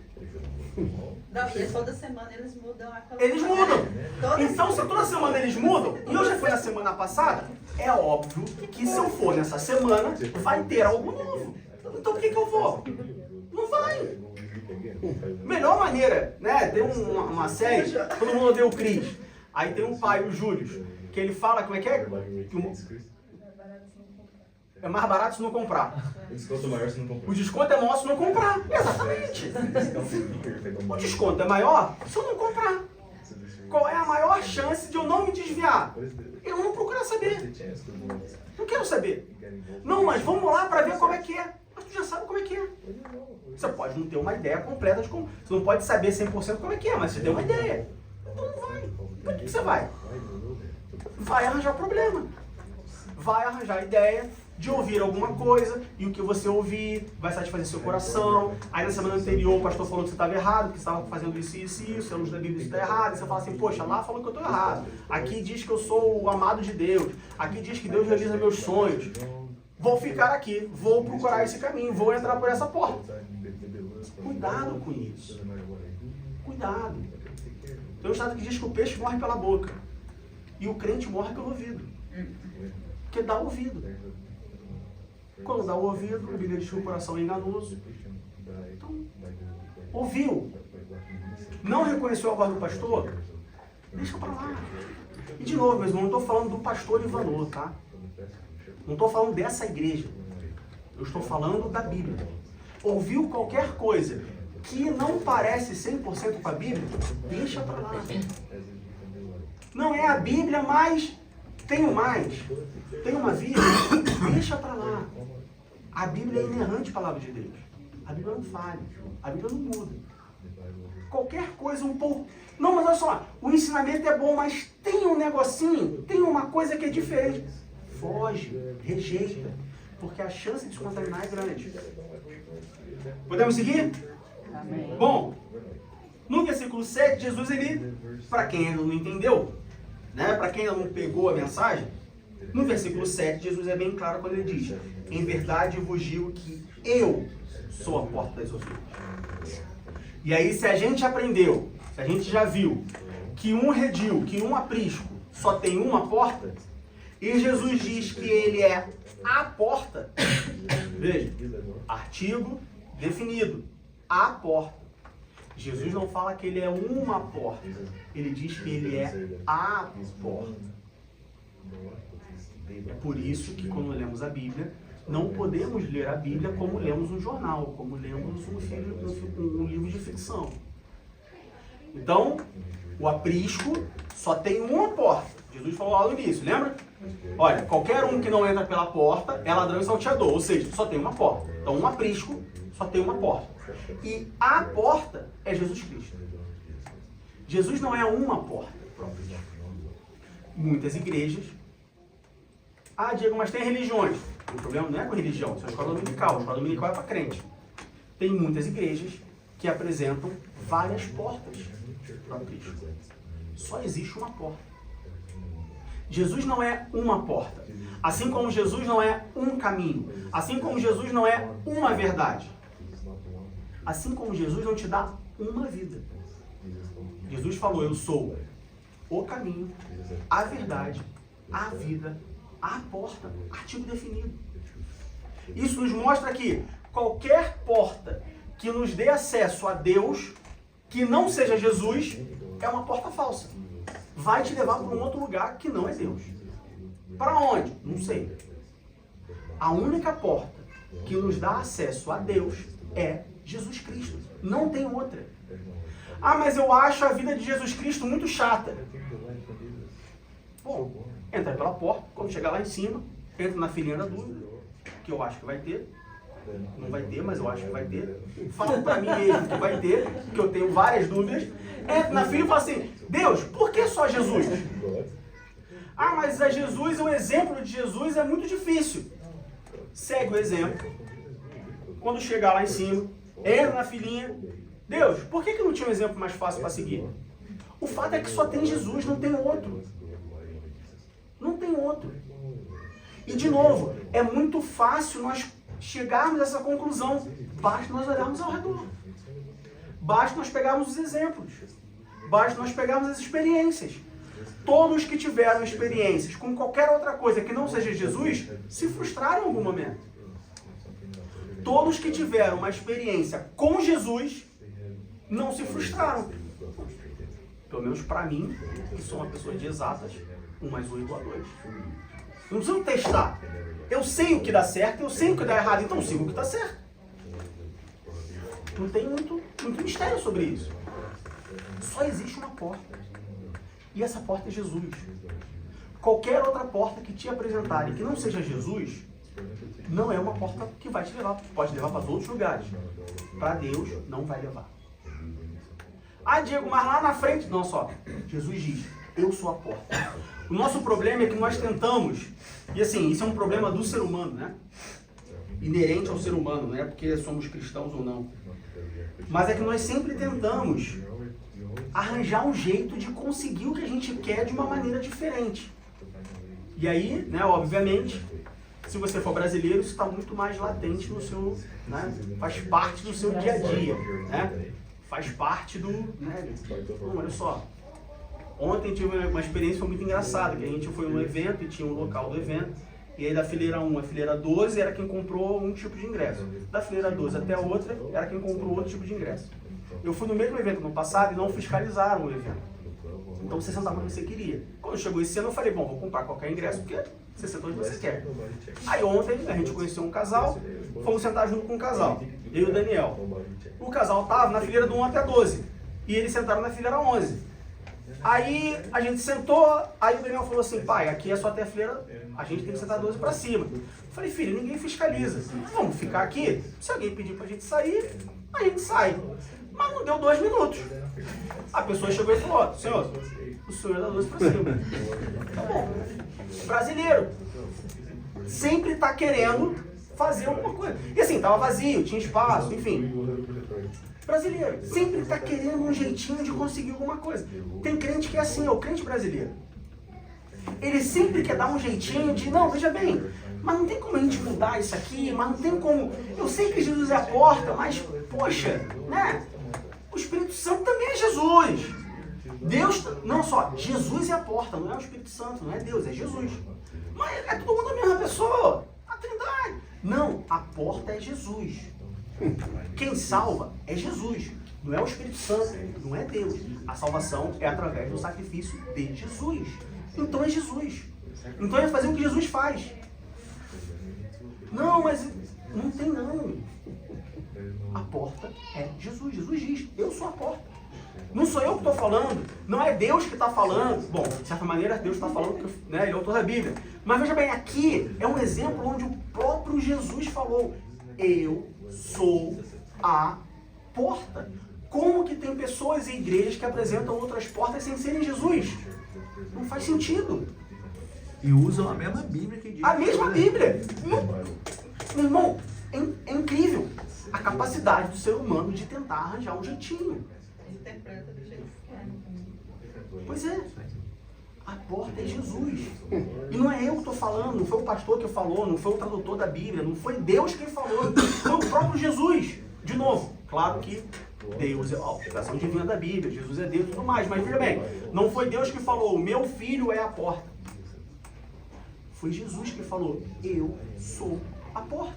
S3: Não, e toda semana eles mudam aquela...
S1: Eles mudam.
S3: Toda
S1: Então, se toda semana eles mudam, e eu já fui na semana passada, é óbvio que se eu for nessa semana, vai ter algo novo. Então, por que eu vou? Não vai. Melhor maneira, né? Tem uma série, todo mundo odeia o Cris. Aí tem um pai, o Júlio, que ele fala, como é que é? É mais barato se não comprar.
S4: O desconto é maior se não comprar.
S1: O desconto é maior se não comprar. Exatamente. O desconto é maior se eu não comprar. Qual é a maior chance de eu não me desviar? Eu não procurar saber. Não quero saber. Não, mas vamos lá para ver como é que é. Mas tu já sabe como é que é. Você pode não ter uma ideia completa de como... Você não pode saber 100% como é que é, mas você tem uma ideia. Então não vai. Por que você vai? Vai arranjar problema. Vai arranjar a ideia de ouvir alguma coisa, e o que você ouvir vai satisfazer seu coração. Aí na semana anterior o pastor falou que você estava errado, que você estava fazendo isso, a luz da Bíblia isso está errado, e você fala assim, poxa, lá falou que eu estou errado, aqui diz que eu sou o amado de Deus, aqui diz que Deus realiza meus sonhos, vou ficar aqui, vou procurar esse caminho, vou entrar por essa porta. Cuidado com isso. Cuidado. Tem um estado que diz que o peixe morre pela boca, e o crente morre pelo ouvido, porque dá ouvido. Quando dá o ouvido, a Bíblia diz que o coração é enganoso. Então, ouviu? Não reconheceu a voz do pastor? Deixa pra lá. E de novo, meus irmãos, não estou falando do pastor Ivanô, tá? Não estou falando dessa igreja. Eu estou falando da Bíblia. Ouviu qualquer coisa que não parece 100% com a Bíblia? Deixa pra lá. Não é a Bíblia, mas tenho mais. Tem uma vida? Deixa pra lá. A Bíblia é inerrante à palavra de Deus. A Bíblia não falha. A Bíblia não muda. Qualquer coisa um pouco... Não, mas olha só, o ensinamento é bom, mas tem um negocinho, tem uma coisa que é diferente. Foge, rejeita, porque a chance de se contaminar é grande. Podemos seguir?
S2: Amém.
S1: Bom, no versículo 7, Jesus, ele, para quem ainda não entendeu, né, para quem ainda não pegou a mensagem, no versículo 7, Jesus é bem claro quando ele diz, em verdade vos digo que eu sou a porta das ovelhas. E aí, se a gente aprendeu, se a gente já viu que um redil, que um aprisco só tem uma porta, e Jesus diz que ele é a porta, veja, artigo definido, a porta. Jesus não fala que ele é uma porta, ele diz que ele é a porta. É por isso que quando lemos a Bíblia, não podemos ler a Bíblia como lemos um jornal, como lemos um livro de ficção. Então, o aprisco só tem uma porta. Jesus falou lá no início, lembra? Olha, qualquer um que não entra pela porta é ladrão e salteador, ou seja, só tem uma porta. Então, um aprisco só tem uma porta. E a porta é Jesus Cristo. Jesus não é uma porta própria. Muitas igrejas... Ah, Diego, mas tem religiões. O problema não é com religião, isso é a escola dominical. A escola dominical é para crente. Tem muitas igrejas que apresentam várias portas para Cristo. Só existe uma porta. Jesus não é uma porta. Assim como Jesus não é um caminho. Assim como Jesus não é uma verdade. Assim como Jesus não te dá uma vida. Jesus falou, eu sou o caminho, a verdade, a vida, a porta, artigo definido. Isso nos mostra que qualquer porta que nos dê acesso a Deus, que não seja Jesus, é uma porta falsa. Vai te levar para um outro lugar que não é Deus. Para onde? Não sei. A única porta que nos dá acesso a Deus é Jesus Cristo. Não tem outra. Ah, mas eu acho a vida de Jesus Cristo muito chata. Bom, entra pela porta, quando chegar lá em cima, entra na filinha da dúvida, que eu acho que vai ter. Não vai ter, mas eu acho que vai ter. Fala pra mim mesmo que vai ter, que eu tenho várias dúvidas. Entra na fila e fala assim, Deus, por que só Jesus? Ah, mas a Jesus, o exemplo de Jesus é muito difícil. Segue o exemplo. Quando chegar lá em cima, entra na filinha. Deus, por que não tinha um exemplo mais fácil para seguir? O fato é que só tem Jesus, não tem outro. Não tem outro. E de novo, é muito fácil nós chegarmos a essa conclusão. Basta nós olharmos ao redor. Basta nós pegarmos os exemplos. Basta nós pegarmos as experiências. Todos que tiveram experiências com qualquer outra coisa que não seja Jesus, se frustraram em algum momento. Todos que tiveram uma experiência com Jesus, não se frustraram. Pelo menos para mim, que sou uma pessoa de exatas, 1 mais 1 igual a 2. Não preciso testar. Eu sei o que dá certo, eu sei o que dá errado, então sigo o que dá certo. Não tem muito mistério sobre isso. Só existe uma porta. E essa porta é Jesus. Qualquer outra porta que te apresentarem que não seja Jesus, não é uma porta que vai te levar. Pode levar para outros lugares. Para Deus, não vai levar. Ah, Diego, mas lá na frente... Não, só. Jesus diz, eu sou a porta. O nosso problema é que nós tentamos... E assim, isso é um problema do ser humano, né? Inerente ao ser humano, não é porque somos cristãos ou não. Mas é que nós sempre tentamos arranjar um jeito de conseguir o que a gente quer de uma maneira diferente. E aí, né, obviamente, se você for brasileiro, isso está muito mais latente no seu, né, faz parte do seu dia a dia, né? Faz parte do, né, olha só, ontem tive uma experiência muito engraçada, que a gente foi num evento e tinha um local do evento, e aí da fileira 1 à fileira 12 era quem comprou um tipo de ingresso. Da fileira 12 até a outra era quem comprou outro tipo de ingresso. Eu fui no mesmo evento no passado e não fiscalizaram o evento. Então você sentava onde você queria. Quando chegou esse ano eu falei, bom, vou comprar qualquer ingresso porque você senta onde você quer. Aí ontem a gente conheceu um casal, fomos sentar junto com o casal, eu e o Daniel. O casal estava na fileira do 1 até 12 e eles sentaram na fileira 11. Aí a gente sentou, aí o Daniel falou assim, pai, aqui é só até a fileira, a gente tem que sentar 12 para cima. Eu falei, filho, ninguém fiscaliza. Vamos ficar aqui, se alguém pedir pra gente sair, a gente sai. Mas não deu 2 minutos. A pessoa chegou e falou, senhor, o senhor é da 12 para cima. Tá bom. Brasileiro sempre tá querendo fazer alguma coisa. E assim, tava vazio, tinha espaço, enfim. Brasileiro sempre está querendo um jeitinho de conseguir alguma coisa. Tem crente que é assim, é o crente brasileiro. Ele sempre quer dar um jeitinho de, não, veja bem, mas não tem como a gente mudar isso aqui, mas não tem como... Eu sei que Jesus é a porta, mas, poxa, né? O Espírito Santo também é Jesus. Deus, não só, Jesus é a porta, não é o Espírito Santo, não é Deus, é Jesus. Mas é todo mundo a mesma pessoa, a Trindade. Não, a porta é Jesus. Quem salva é Jesus, não é o Espírito Santo, não é Deus. A salvação é através do sacrifício de Jesus. Então é Jesus. Então é fazer o que Jesus faz. Não, mas não tem não. A porta é Jesus. Jesus diz, eu sou a porta. Não sou eu que estou falando, não é Deus que está falando. Bom, de certa maneira Deus está falando, porque, né, ele é o autor da Bíblia. Mas veja bem, aqui é um exemplo onde o próprio Jesus falou, eu sou a porta. Como que tem pessoas e igrejas que apresentam outras portas sem serem Jesus? Não faz sentido.
S4: E usam a mesma Bíblia que diz.
S1: A mesma Bíblia. Meu irmão, é incrível a capacidade do ser humano de tentar arranjar um jeitinho.
S3: Interpreta do jeito que quer.
S1: Pois é. A porta é Jesus. E não é eu que estou falando, não foi o pastor que falou, não foi o tradutor da Bíblia, não foi Deus quem falou, foi o próprio Jesus. De novo, claro que Deus é a expressão divina da Bíblia, Jesus é Deus e tudo mais, mas veja bem, não foi Deus que falou, meu filho é a porta. Foi Jesus que falou, eu sou a porta.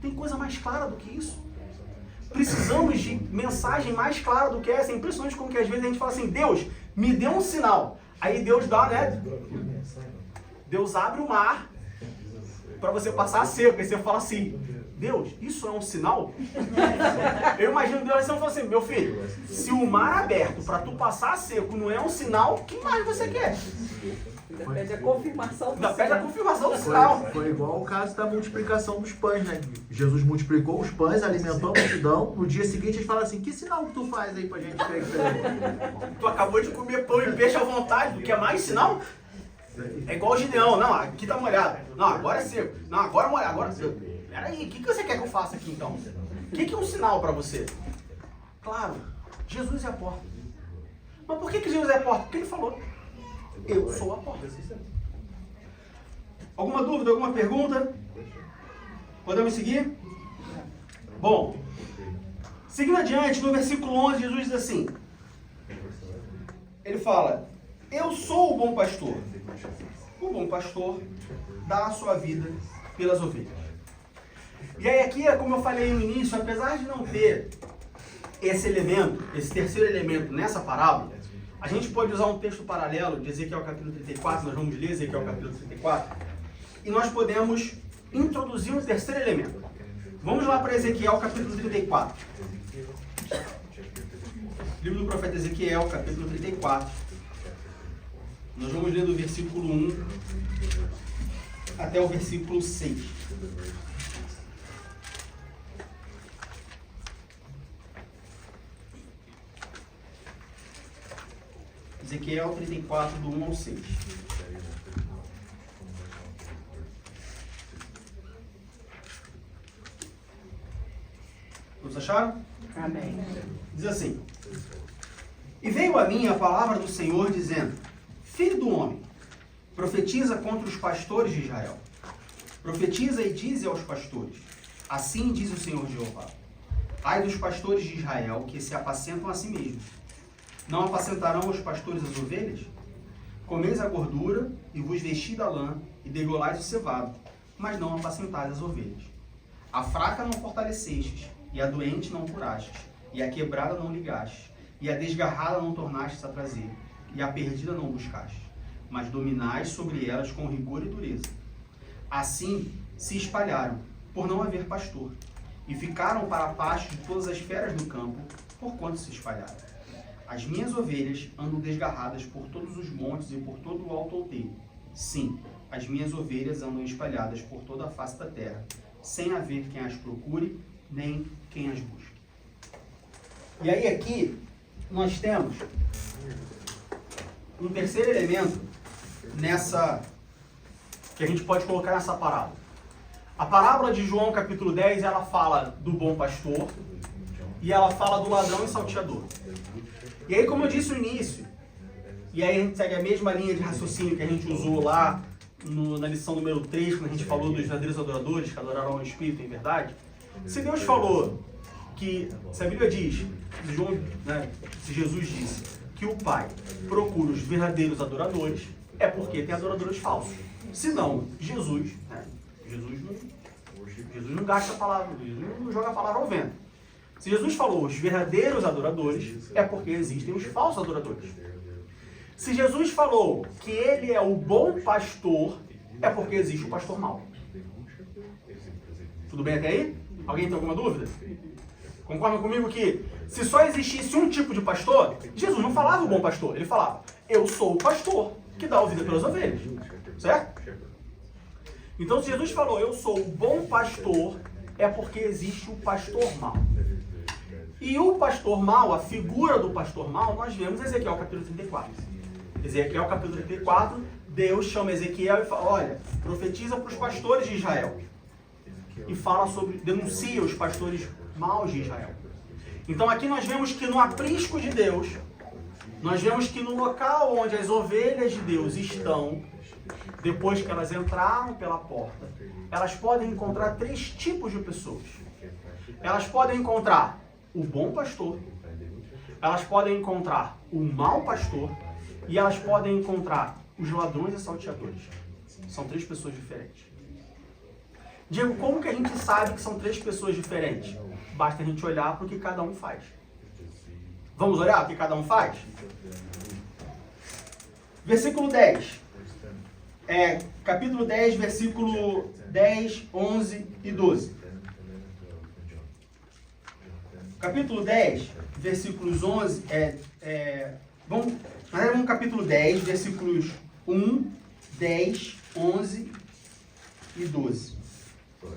S1: Tem coisa mais clara do que isso? Precisamos de mensagem mais clara do que essa. É impressionante como que às vezes a gente fala assim, Deus, me dê um sinal. Aí Deus dá, né? Deus abre o mar para você passar seco. Aí você fala assim, Deus, isso é um sinal? Eu imagino Deus assim, assim, meu filho, se o mar aberto para tu passar seco não é um sinal, o que mais você quer?
S2: Pede a confirmação do
S1: Pede a confirmação do sinal.
S4: Foi igual o caso da multiplicação dos pães, né? Jesus multiplicou os pães, alimentou a multidão. No dia seguinte eles falam assim, que sinal que tu faz aí pra gente crer que é?
S1: Tu acabou de comer pão e peixe à vontade, tu quer mais sinal? É igual o Gideão, não, aqui tá molhado. Não, agora é seco. Não, agora é molhado, agora é seco. Peraí, o que você quer que eu faça aqui então? O que é um sinal pra você? Claro, Jesus é a porta. Mas por que Jesus é a porta? Porque ele falou, eu sou a porta. Alguma dúvida, alguma pergunta? Podemos seguir? Bom, Seguindo adiante, no versículo 11, Jesus diz assim, ele fala, eu sou o bom pastor. O bom pastor dá a sua vida pelas ovelhas. E aí aqui, como eu falei no início, apesar de não ter esse elemento, esse terceiro elemento nessa parábola, a gente pode usar um texto paralelo de Ezequiel capítulo 34, nós vamos ler Ezequiel capítulo 34, e nós podemos introduzir um terceiro elemento. Vamos lá para Ezequiel capítulo 34. Livro do profeta Ezequiel, capítulo 34. Nós vamos ler do versículo 1 até o versículo 6. Ezequiel 34, do 1 ao 6. Todos acharam?
S2: Amém.
S1: Diz assim, e veio a mim a palavra do Senhor, dizendo, filho do homem, profetiza contra os pastores de Israel. Profetiza e dize aos pastores, assim diz o Senhor Jeová, ai dos pastores de Israel, que se apacentam a si mesmos. Não apacentarão os pastores as ovelhas? Comeis a gordura, e vos vesti da lã, e degolais o cevado, mas não apacentais as ovelhas. A fraca não fortalecestes, e a doente não curastes, e a quebrada não ligastes, e a desgarrada não tornastes a trazer, e a perdida não buscastes, mas dominais sobre elas com rigor e dureza. Assim se espalharam, por não haver pastor, e ficaram para a pasto de todas as feras do campo, porquanto se espalharam. As minhas ovelhas andam desgarradas por todos os montes e por todo o alto outeiro. Sim, as minhas ovelhas andam espalhadas por toda a face da terra, sem haver quem as procure, nem quem as busque. E aí aqui, nós temos um terceiro elemento nessa, que a gente pode colocar nessa parábola. A parábola de João capítulo 10, ela fala do bom pastor e ela fala do ladrão e salteador. E aí, como eu disse no início, e aí a gente segue a mesma linha de raciocínio que a gente usou lá na lição número 3, quando a gente falou dos verdadeiros adoradores, que adoraram o Espírito em verdade. Se Deus falou que, se a Bíblia diz, se Jesus disse que o Pai procura os verdadeiros adoradores, é porque tem adoradores falsos. Senão, Jesus não gasta a palavra, Jesus não joga a palavra ao vento. Se Jesus falou os verdadeiros adoradores, é porque existem os falsos adoradores. Se Jesus falou que ele é o bom pastor, é porque existe o pastor mau. Tudo bem até aí? Alguém tem alguma dúvida? Concordam comigo que se só existisse um tipo de pastor, Jesus não falava o bom pastor, ele falava, eu sou o pastor que dá a vida pelas ovelhas. Certo? Então se Jesus falou, eu sou o bom pastor, é porque existe o pastor mau. E o pastor mau, a figura do pastor mau, nós vemos em Ezequiel capítulo 34. Ezequiel capítulo 34, Deus chama Ezequiel e fala, olha, profetiza para os pastores de Israel. E fala sobre, denuncia os pastores maus de Israel. Então aqui nós vemos que no aprisco de Deus, nós vemos que no local onde as ovelhas de Deus estão, depois que elas entraram pela porta, elas podem encontrar 3 tipos de pessoas. Elas podem encontrar o bom pastor, elas podem encontrar o mau pastor e elas podem encontrar os ladrões e salteadores. São 3 pessoas diferentes. Diego, como que a gente sabe que são 3 pessoas diferentes? Basta a gente olhar para o que cada um faz. Vamos olhar o que cada um faz? Versículo 10. Capítulo 10, versículo 10, 11 e 12. Capítulo 10, versículos 11, vamos capítulo 10, versículos 1, 10, 11 e 12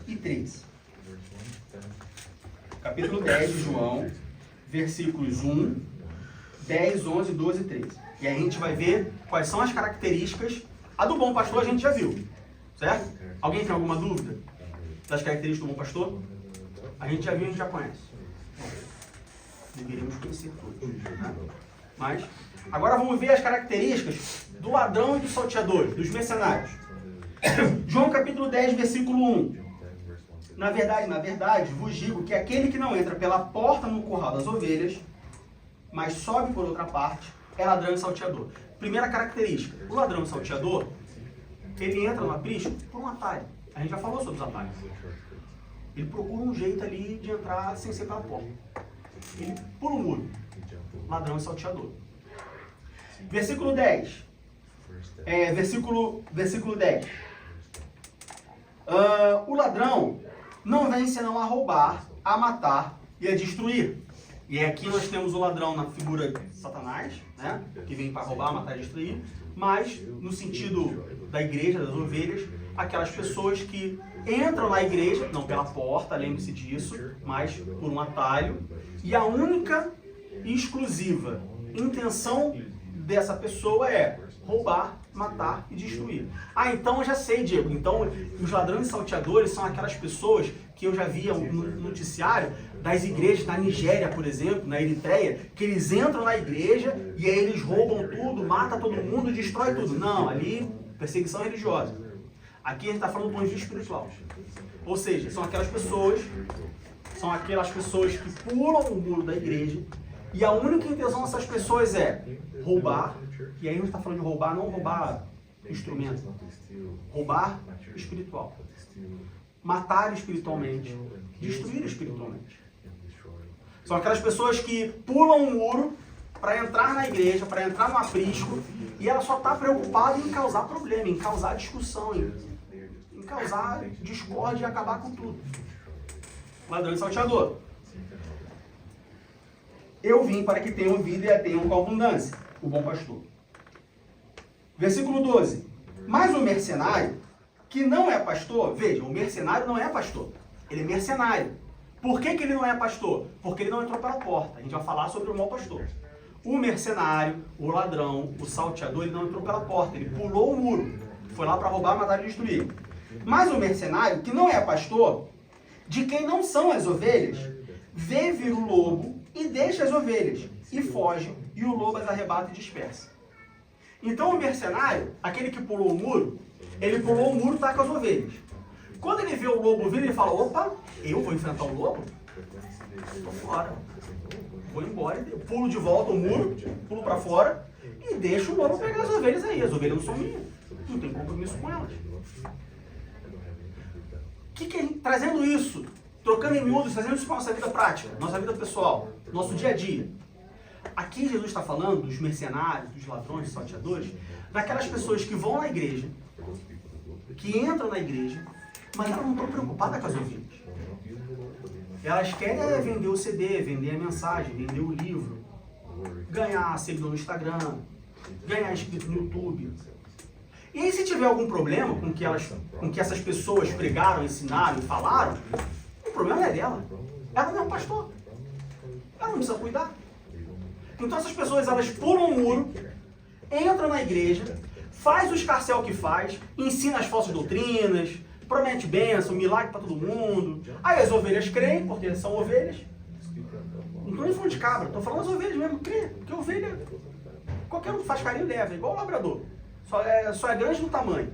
S1: e 13. Capítulo 10 de João, versículos 1, 10, 11, 12 e 13. E aí a gente vai ver quais são as características. A do bom pastor a gente já viu, certo? Alguém tem alguma dúvida das características do bom pastor? A gente já viu, a gente já conhece. Deveríamos conhecer todos, né? Mas, agora vamos ver as características do ladrão e dos salteadores, dos mercenários. João capítulo 10, versículo 1. Na verdade, vos digo que aquele que não entra pela porta no curral das ovelhas, mas sobe por outra parte, é ladrão e salteador. Primeira característica, o ladrão e salteador, ele entra no aprisco por um atalho. A gente já falou sobre os atalhos. Ele procura um jeito ali de entrar sem ser pela porta. Ele pula o muro. Ladrão e salteador. Versículo 10. Versículo 10. O ladrão não vem senão a roubar, a matar e a destruir. E aqui nós temos o ladrão na figura de Satanás, né? Que vem para roubar, matar e destruir. Mas, no sentido da igreja, das ovelhas, aquelas pessoas que entram na igreja, não pela porta, lembre-se disso, mas por um atalho. E a única e exclusiva intenção dessa pessoa é roubar, matar e destruir. Ah, então eu já sei, Diego. Então, os ladrões e salteadores são aquelas pessoas que eu já via no noticiário das igrejas na Nigéria, por exemplo, na Eritreia, que eles entram na igreja e aí eles roubam tudo, matam todo mundo, destrói tudo. Não, ali, perseguição religiosa. Aqui a gente está falando do ponto de vista espiritual. Ou seja, são aquelas pessoas que pulam o muro da igreja e a única intenção dessas pessoas é roubar, e aí a gente está falando de roubar, não roubar instrumento, roubar espiritual, matar espiritualmente, destruir espiritualmente. São aquelas pessoas que pulam o muro para entrar na igreja, para entrar no aprisco, e ela só está preocupada em causar problema, em causar discussão, em causar discórdia e acabar com tudo. Ladrão e salteador. Eu vim para que tenham vida e a tenham com abundância, o bom pastor. Versículo 12. Mas o mercenário, que não é pastor, veja, o mercenário não é pastor, ele é mercenário. Por que ele não é pastor? Porque ele não entrou pela porta. A gente vai falar sobre o mau pastor. O mercenário, o ladrão, o salteador, ele não entrou pela porta, ele pulou o muro. Foi lá para roubar, matar e destruir. Mas o mercenário, que não é pastor, de quem não são as ovelhas, vê vir o lobo e deixa as ovelhas, e foge, e o lobo as arrebata e dispersa. Então o mercenário, aquele que pulou o muro, ele pulou o muro e está com as ovelhas. Quando ele vê o lobo vir, ele fala, opa, eu vou enfrentar o lobo? Estou fora. Vou embora, pulo de volta o muro, pulo para fora e deixo o lobo pegar as ovelhas aí. As ovelhas não são minhas, não tem compromisso com elas. Trazendo isso, trocando em miúdos, trazendo isso para a nossa vida prática, nossa vida pessoal, nosso dia a dia. Aqui Jesus está falando dos mercenários, dos ladrões, dos salteadores, daquelas pessoas que vão na igreja, que entram na igreja, mas elas não estão preocupadas com as ovelhas. Elas querem vender o CD, vender a mensagem, vender o livro, ganhar seguidor no Instagram, ganhar inscrito no YouTube. E aí, se tiver algum problema com que essas pessoas pregaram, ensinaram e falaram, o problema é dela. Ela não é um pastor. Ela não precisa cuidar. Então essas pessoas, elas pulam o muro, entram na igreja, faz o escarcéu que faz, ensina as falsas doutrinas, promete bênção, milagre para todo mundo. Aí as ovelhas creem, porque são ovelhas. Não estou nem falando de cabra, estou falando das ovelhas mesmo. Crê, porque ovelha, qualquer um que faz carinho leva, igual o labrador. Só é grande no tamanho.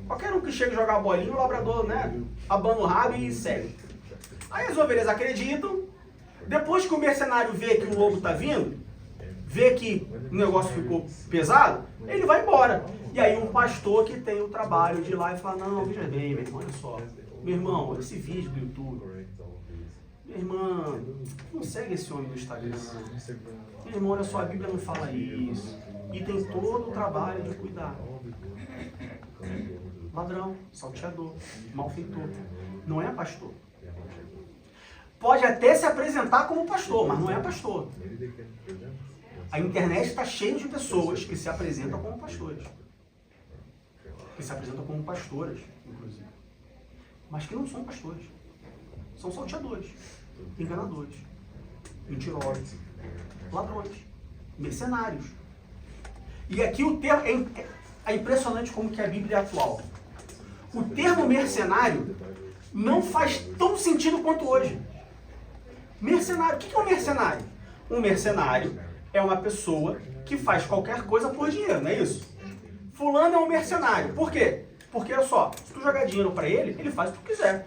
S1: Qualquer um que chega a jogar a bolinha, o labrador, né, abana o rabo e segue. Aí as ovelhas acreditam. Depois que o mercenário vê que o lobo está vindo, vê que o negócio ficou pesado, ele vai embora. E aí um pastor que tem o trabalho de ir lá e falar, não, veja bem, meu irmão, olha só. Meu irmão, olha esse vídeo do YouTube. Minha irmã, não segue esse homem no Instagram. Meu irmão, olha só, a Bíblia não fala isso. E tem todo o trabalho de cuidar. Ladrão, salteador, malfeitor. Não é pastor. Pode até se apresentar como pastor, mas não é pastor. A internet está cheia de pessoas que se apresentam como pastores. Que se apresentam como pastoras, inclusive. Mas que não são pastores. São salteadores, enganadores, mentirosos, ladrões, mercenários. E aqui o termo é impressionante como que a Bíblia é atual. O termo mercenário não faz tão sentido quanto hoje. Mercenário, o que é um mercenário? Um mercenário é uma pessoa que faz qualquer coisa por dinheiro, não é isso? Fulano é um mercenário. Por quê? Porque, olha só, se tu jogar dinheiro para ele, ele faz o que tu quiser.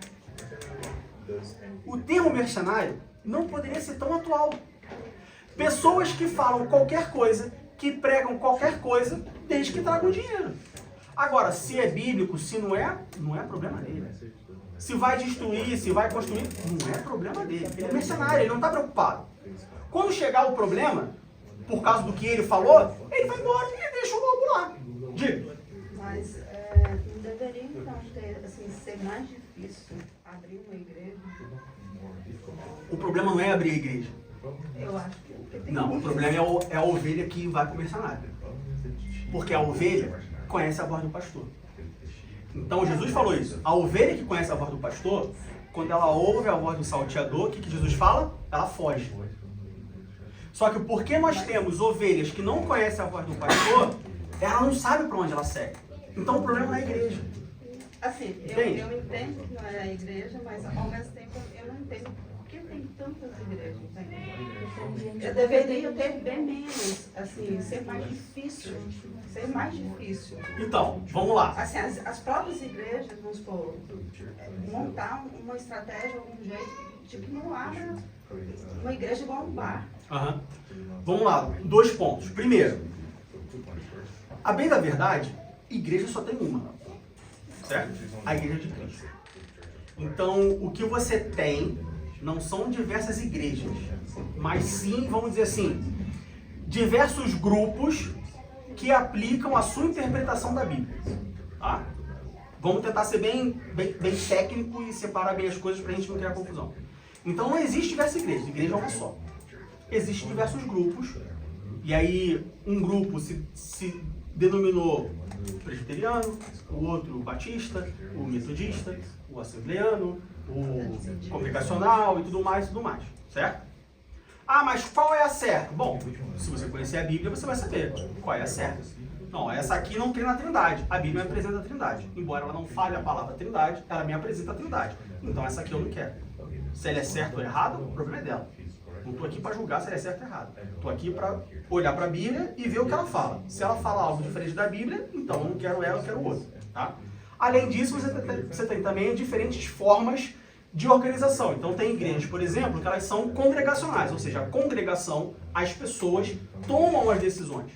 S1: O termo mercenário não poderia ser tão atual. Pessoas que falam qualquer coisa, que pregam qualquer coisa, desde que tragam dinheiro. Agora, se é bíblico, se não é problema dele. Se vai destruir, se vai construir, não é problema dele. Ele é mercenário, ele não está preocupado. Quando chegar o problema, por causa do que ele falou, ele vai embora e deixa o lobo lá. Diga.
S3: Mas não deveria então ser mais difícil abrir uma igreja?
S1: O problema não é abrir a igreja.
S3: Eu acho que tem
S1: Não, o problema é a ovelha que vai para o mercenário. Porque a ovelha conhece a voz do pastor. Então Jesus falou isso. A ovelha que conhece a voz do pastor, quando ela ouve a voz do salteador, o que Jesus fala? Ela foge. Só que porque nós temos ovelhas que não conhecem a voz do pastor, ela não sabe para onde ela segue. Então o problema não é a igreja.
S3: Assim, eu entendo que não é a igreja, mas ao mesmo tempo eu não entendo por que tem tantas igrejas. Eu deveria ter bem menos, assim, ser mais difícil. Ser mais difícil.
S1: Então, vamos lá.
S3: Assim, as próprias igrejas, vamos supor, montar uma estratégia, algum jeito, de que não abra uma igreja igual um bar.
S1: Uhum. Vamos lá, 2 pontos. Primeiro, a bem da verdade, igreja só tem uma, certo? A igreja de Cristo. Então, o que você tem não são diversas igrejas, mas sim, vamos dizer assim, diversos grupos que aplicam a sua interpretação da Bíblia. Tá? Vamos tentar ser bem técnico e separar bem as coisas para a gente não criar confusão. Então, não existe diversas igrejas, igreja é uma só. Existem diversos grupos, e aí um grupo se denominou presbiteriano, o outro batista, o metodista, o assembleano, o congregacional e tudo mais, certo? Ah, mas qual é a certa? Bom, se você conhecer a Bíblia, você vai saber qual é a certa. Não, essa aqui não crê na Trindade. A Bíblia me apresenta a Trindade. Embora ela não fale a palavra Trindade, ela me apresenta a Trindade. Então essa aqui eu não quero. Se ela é certa ou errada, o problema é dela. Não estou aqui para julgar se ela é certa ou errada. Estou aqui para olhar para a Bíblia e ver o que ela fala. Se ela fala algo diferente da Bíblia, então eu não quero ela, eu quero outra. Tá? Além disso, você tem também diferentes formas de organização. Então tem igrejas, por exemplo, que elas são congregacionais, ou seja, a congregação, as pessoas tomam as decisões.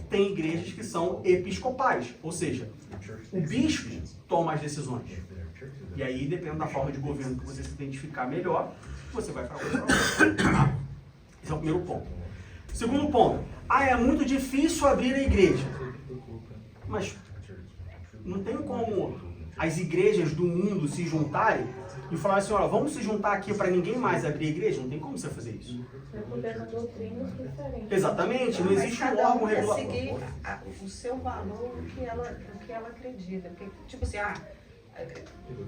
S1: Tem igrejas que são episcopais, ou seja, o bispo toma as decisões. E aí, dependendo da forma de governo que você se identificar melhor, você vai para outra. Tá? Esse é o primeiro ponto. Segundo ponto, é muito difícil abrir a igreja. Mas não tem como as igrejas do mundo se juntarem e falar assim, olha, vamos se juntar aqui para ninguém mais abrir a igreja? Não tem como você fazer isso.
S5: Doutrinas diferentes.
S1: Exatamente, não existe um órgão regulador.
S3: Seguir o seu valor, o que ela acredita. Porque, tipo assim,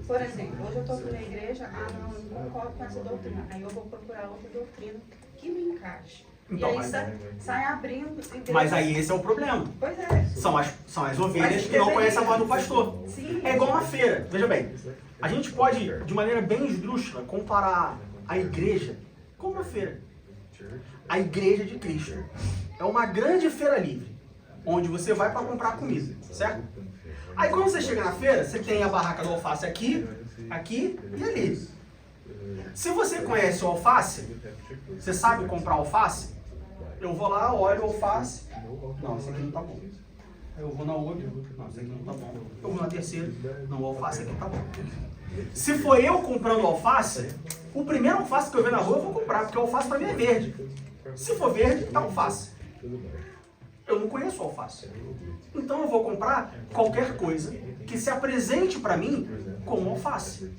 S3: por exemplo, hoje eu estou aqui na igreja, não, eu não concordo com essa doutrina. Aí eu vou procurar outra doutrina que me encaixe.
S1: Então,
S3: e aí sai abrindo igreja.
S1: Mas aí esse é o problema.
S3: Pois é.
S1: São as ovelhas que não conhecem a voz do pastor.
S3: Sim.
S1: É igual na feira. Veja bem, a gente pode, de maneira bem esdrúxula, comparar a igreja com uma feira. A igreja de Cristo é uma grande feira livre, onde você vai para comprar comida, certo? Aí quando você chega na feira, você tem a barraca do alface aqui, aqui e ali. Se você conhece o alface, você sabe comprar alface, eu vou lá, olho o alface, não, esse aqui não tá bom. Aí eu vou na outra, não, esse aqui não tá bom. Eu vou na terceira, não, o alface aqui tá bom. Se for eu comprando alface, o primeiro alface que eu ver na rua eu vou comprar, porque o alface para mim é verde. Se for verde, é alface. Eu não conheço o alface. Então eu vou comprar qualquer coisa que se apresente para mim como alface.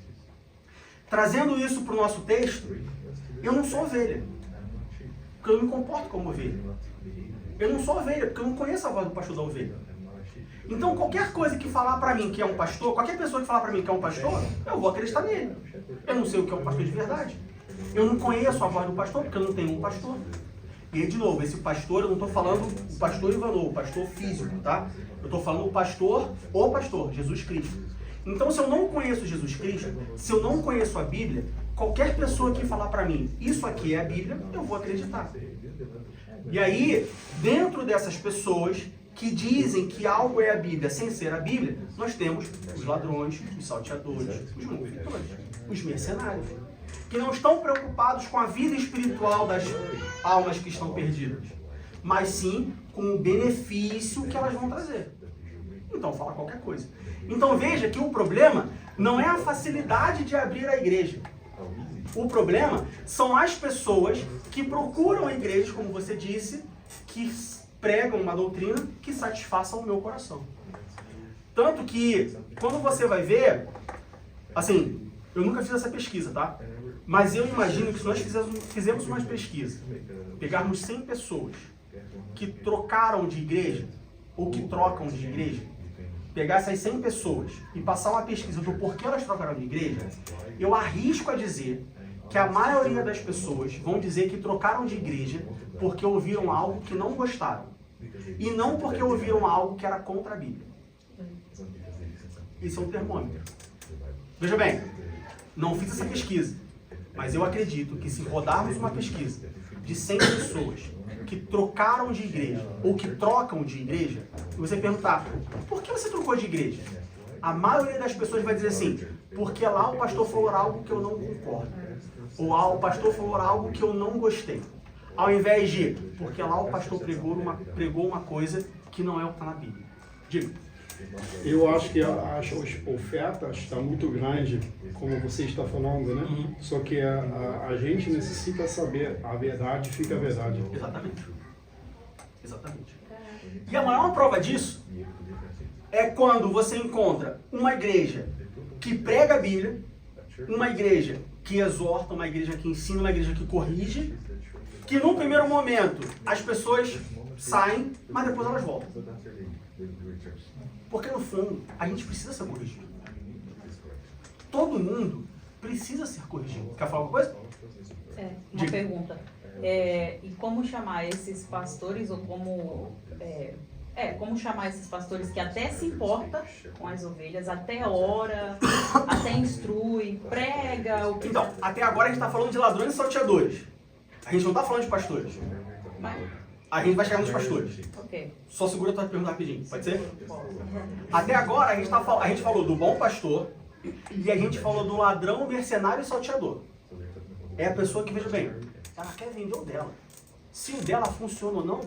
S1: Trazendo isso para o nosso texto, eu não sou ovelha, porque eu não me comporto como ovelha. Eu não sou ovelha, porque eu não conheço a voz do pastor da ovelha. Então qualquer coisa que falar para mim que é um pastor, qualquer pessoa que falar para mim que é um pastor, eu vou acreditar nele. Eu não sei o que é um pastor de verdade. Eu não conheço a voz do pastor, porque eu não tenho um pastor. E aí, de novo, esse pastor, eu não estou falando o pastor Ivanov, o pastor físico, tá? Eu estou falando o pastor, Jesus Cristo. Então, se eu não conheço Jesus Cristo, se eu não conheço a Bíblia, qualquer pessoa que falar para mim, isso aqui é a Bíblia, eu vou acreditar. E aí, dentro dessas pessoas que dizem que algo é a Bíblia sem ser a Bíblia, nós temos os ladrões, os salteadores, os malfeitores, os mercenários, que não estão preocupados com a vida espiritual das almas que estão perdidas, mas sim com o benefício que elas vão trazer. Então fala qualquer coisa. Então veja que o problema não é a facilidade de abrir a igreja. O problema são as pessoas que procuram igrejas, como você disse, que pregam uma doutrina que satisfaça o meu coração. Tanto que, quando você vai ver, assim, eu nunca fiz essa pesquisa, tá? Mas eu imagino que se nós fizermos uma pesquisa, pegarmos 100 pessoas que trocaram de igreja, ou que trocam de igreja, pegar essas 100 pessoas e passar uma pesquisa do porquê elas trocaram de igreja, eu arrisco a dizer que a maioria das pessoas vão dizer que trocaram de igreja porque ouviram algo que não gostaram. E não porque ouviram algo que era contra a Bíblia. Isso é um termômetro. Veja bem, não fiz essa pesquisa, mas eu acredito que se rodarmos uma pesquisa de 100 pessoas que trocaram de igreja ou que trocam de igreja, e você perguntar, por que você trocou de igreja? A maioria das pessoas vai dizer assim, porque lá o pastor falou algo que eu não concordo. Ou lá o pastor falou algo que eu não gostei. Ao invés de, porque lá o pastor pregou uma coisa que não é o que está na Bíblia. Diga.
S6: Eu acho que a oferta está muito grande, como você está falando, né?
S1: Uhum.
S6: Só que a gente necessita saber a verdade, fica a verdade.
S1: Exatamente. Exatamente. E a maior prova disso é quando você encontra uma igreja que prega a Bíblia, uma igreja que exorta, uma igreja que ensina, uma igreja que corrige, que num primeiro momento as pessoas saem, mas depois elas voltam. Porque no fundo, a gente precisa ser corrigido. Todo mundo precisa ser corrigido. Quer falar alguma coisa?
S2: Uma pergunta. E como chamar esses pastores, ou como chamar esses pastores que até se importa com as ovelhas, até ora, até instrui, prega... O que...
S1: Então, até agora a gente está falando de ladrões e salteadores. A gente não está falando de pastores. A gente vai chegar nos pastores.
S2: Ok.
S1: Só segura a tua pergunta rapidinho, pode ser? Até agora a gente falou do bom pastor e a gente falou do ladrão, mercenário e salteador. É a pessoa que, veja bem, ela quer vender o dela. Se o dela funciona ou não,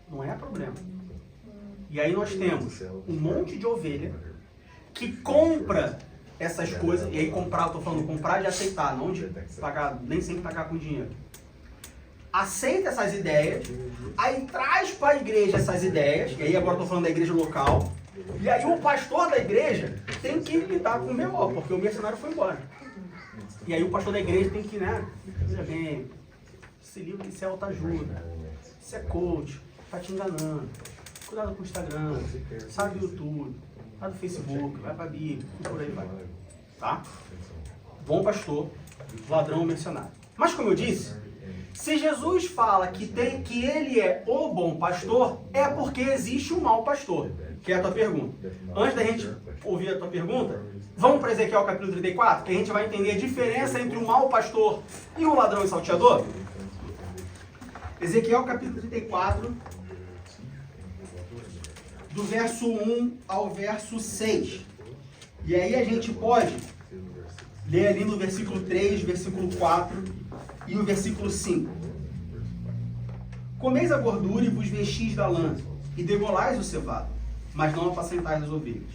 S1: não é problema. E aí nós temos um monte de ovelha que compra essas coisas, e aí comprar, eu estou falando comprar de aceitar, não de pagar, nem sempre pagar com dinheiro. Aceita essas ideias, aí traz para a igreja essas ideias, e aí agora estou falando da igreja local, e aí o pastor da igreja tem que lidar com o melhor, porque o mercenário foi embora. E aí o pastor da igreja tem que, veja bem, esse livro isso é autoajuda, isso é coach, tá te enganando, cuidado com o Instagram, sabe do YouTube, vai do Facebook, vai para a Bíblia, e por aí vai. Tá? Bom pastor, ladrão, mercenário. Mas como eu disse, se Jesus fala que ele é o bom pastor, é porque existe um mau pastor, que é a tua pergunta. Antes da gente ouvir a tua pergunta, vamos para Ezequiel capítulo 34, que a gente vai entender a diferença entre o mau pastor e o ladrão e salteador. Ezequiel capítulo 34, do verso 1 ao verso 6. E aí a gente pode ler ali no versículo 3, versículo 4 e o versículo 5. Comeis a gordura e vos vestis da lã, e degolais o cevado, mas não apacentais as ovelhas.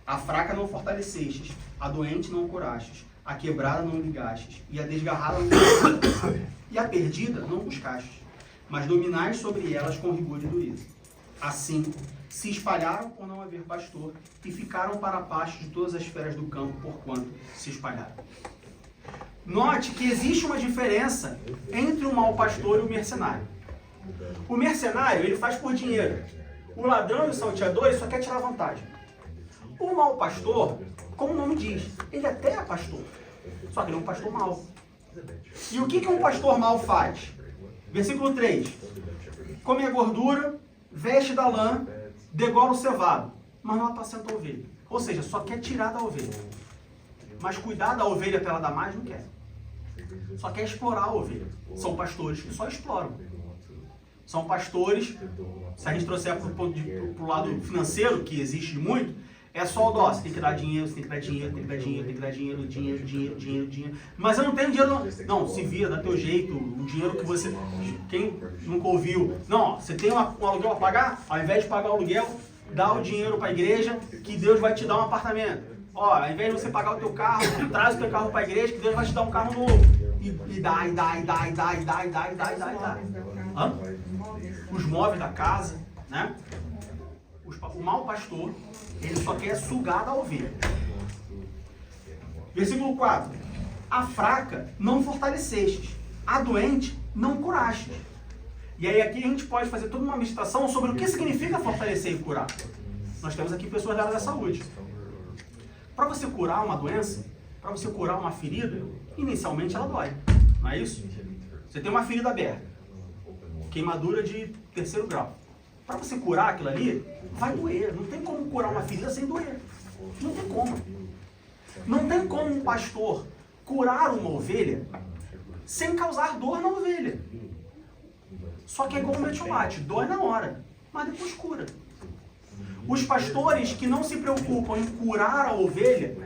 S1: A fraca não fortalecestes, a doente não curastes, a quebrada não ligastes, e a desgarrada não buscastes, e a perdida não buscastes, mas dominais sobre elas com rigor e dureza. Assim, se espalharam por não haver pastor, e ficaram para a pasto de todas as feras do campo, porquanto se espalharam. Note que existe uma diferença entre o mau pastor e o mercenário. O mercenário, ele faz por dinheiro. O ladrão e o salteador, ele só quer tirar vantagem. O mau pastor, como o nome diz, ele até é pastor, só que ele é um pastor mau. E o que um pastor mau faz? Versículo 3. Come a gordura, veste da lã, degola o cevado, mas não apacenta a ovelha. Ou seja, só quer tirar da ovelha. Mas cuidar da ovelha para ela dar mais, não quer. Só quer explorar a ovelha. São pastores que só exploram. São pastores, se a gente trouxer pro lado financeiro, que existe muito, é só o dó, você tem que dar dinheiro, você tem que dar dinheiro, tem que dar dinheiro, tem que dar dinheiro. Mas eu não tenho dinheiro, não, se vira, dá teu jeito, o dinheiro que você, quem nunca ouviu, não, você tem um aluguel a pagar, ao invés de pagar o aluguel, dá o dinheiro para a igreja, que Deus vai te dar um apartamento. Ó, ao invés de você pagar o teu carro, traz o teu carro para a igreja, que Deus vai te dar um carro novo. E dá. Hã? Os móveis da casa, né? O mau pastor, ele só quer sugar da ovelha. Versículo 4. A fraca não fortalecestes, a doente não curastes. E aí aqui a gente pode fazer toda uma meditação sobre o que significa fortalecer e curar. Nós temos aqui pessoas da área da saúde. Para você curar uma doença, para você curar uma ferida, inicialmente ela dói, não é isso? Você tem uma ferida aberta, queimadura de 3º grau. Para você curar aquilo ali, vai doer. Não tem como curar uma ferida sem doer. Não tem como. Não tem como um pastor curar uma ovelha sem causar dor na ovelha. Só que é igual o metiolate, dói na hora, mas depois cura. Os pastores que não se preocupam em curar a ovelha,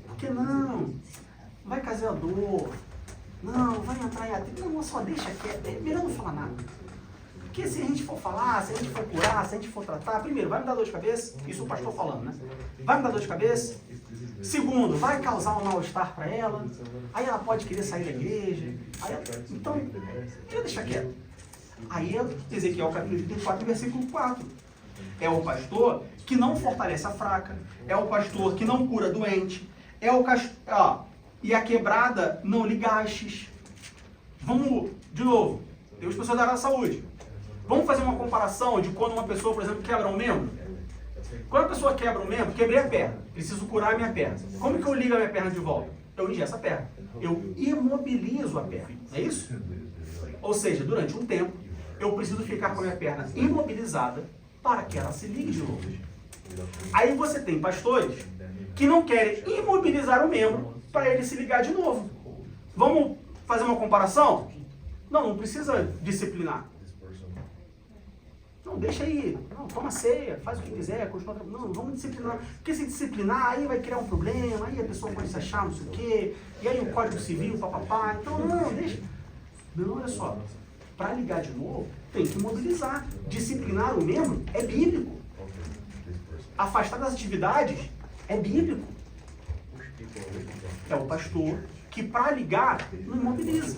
S1: porque não, vai causar dor, não, vai entrar em atrito, não, só deixa quieto, é melhor não falar nada. Porque se a gente for falar, se a gente for curar, se a gente for tratar, primeiro, vai me dar dor de cabeça, isso o pastor falando, né? Vai me dar dor de cabeça. Segundo, vai causar um mal-estar para ela, aí ela pode querer sair da igreja, aí ela, então, melhor deixar quieto. Aí é Ezequiel capítulo 34, versículo 4. É o pastor que não fortalece a fraca, é o pastor que não cura doente, é o e a quebrada não lhe gastes. Vamos, de novo, temos pessoas da área da saúde. Vamos fazer uma comparação de quando uma pessoa, por exemplo, quebra um membro? Quando a pessoa quebra um membro, quebrei a perna, preciso curar a minha perna. Como que eu ligo a minha perna de volta? Eu engesso a perna. Eu imobilizo a perna. É isso? Ou seja, durante um tempo, eu preciso ficar com a minha perna imobilizada para que ela se ligue de novo. Aí você tem pastores que não querem imobilizar o membro para ele se ligar de novo. Vamos fazer uma comparação? Não precisa disciplinar. Não, deixa aí. Não, toma ceia, faz o que quiser, continua. Não, vamos disciplinar. Porque se disciplinar, aí vai criar um problema, aí a pessoa pode se achar, não sei o quê, e aí o Código Civil, papapá. Então, não, deixa. Não, olha só. Para ligar de novo, tem que mobilizar. Disciplinar o membro é bíblico. Afastar das atividades é bíblico. É o pastor que, para ligar, não mobiliza.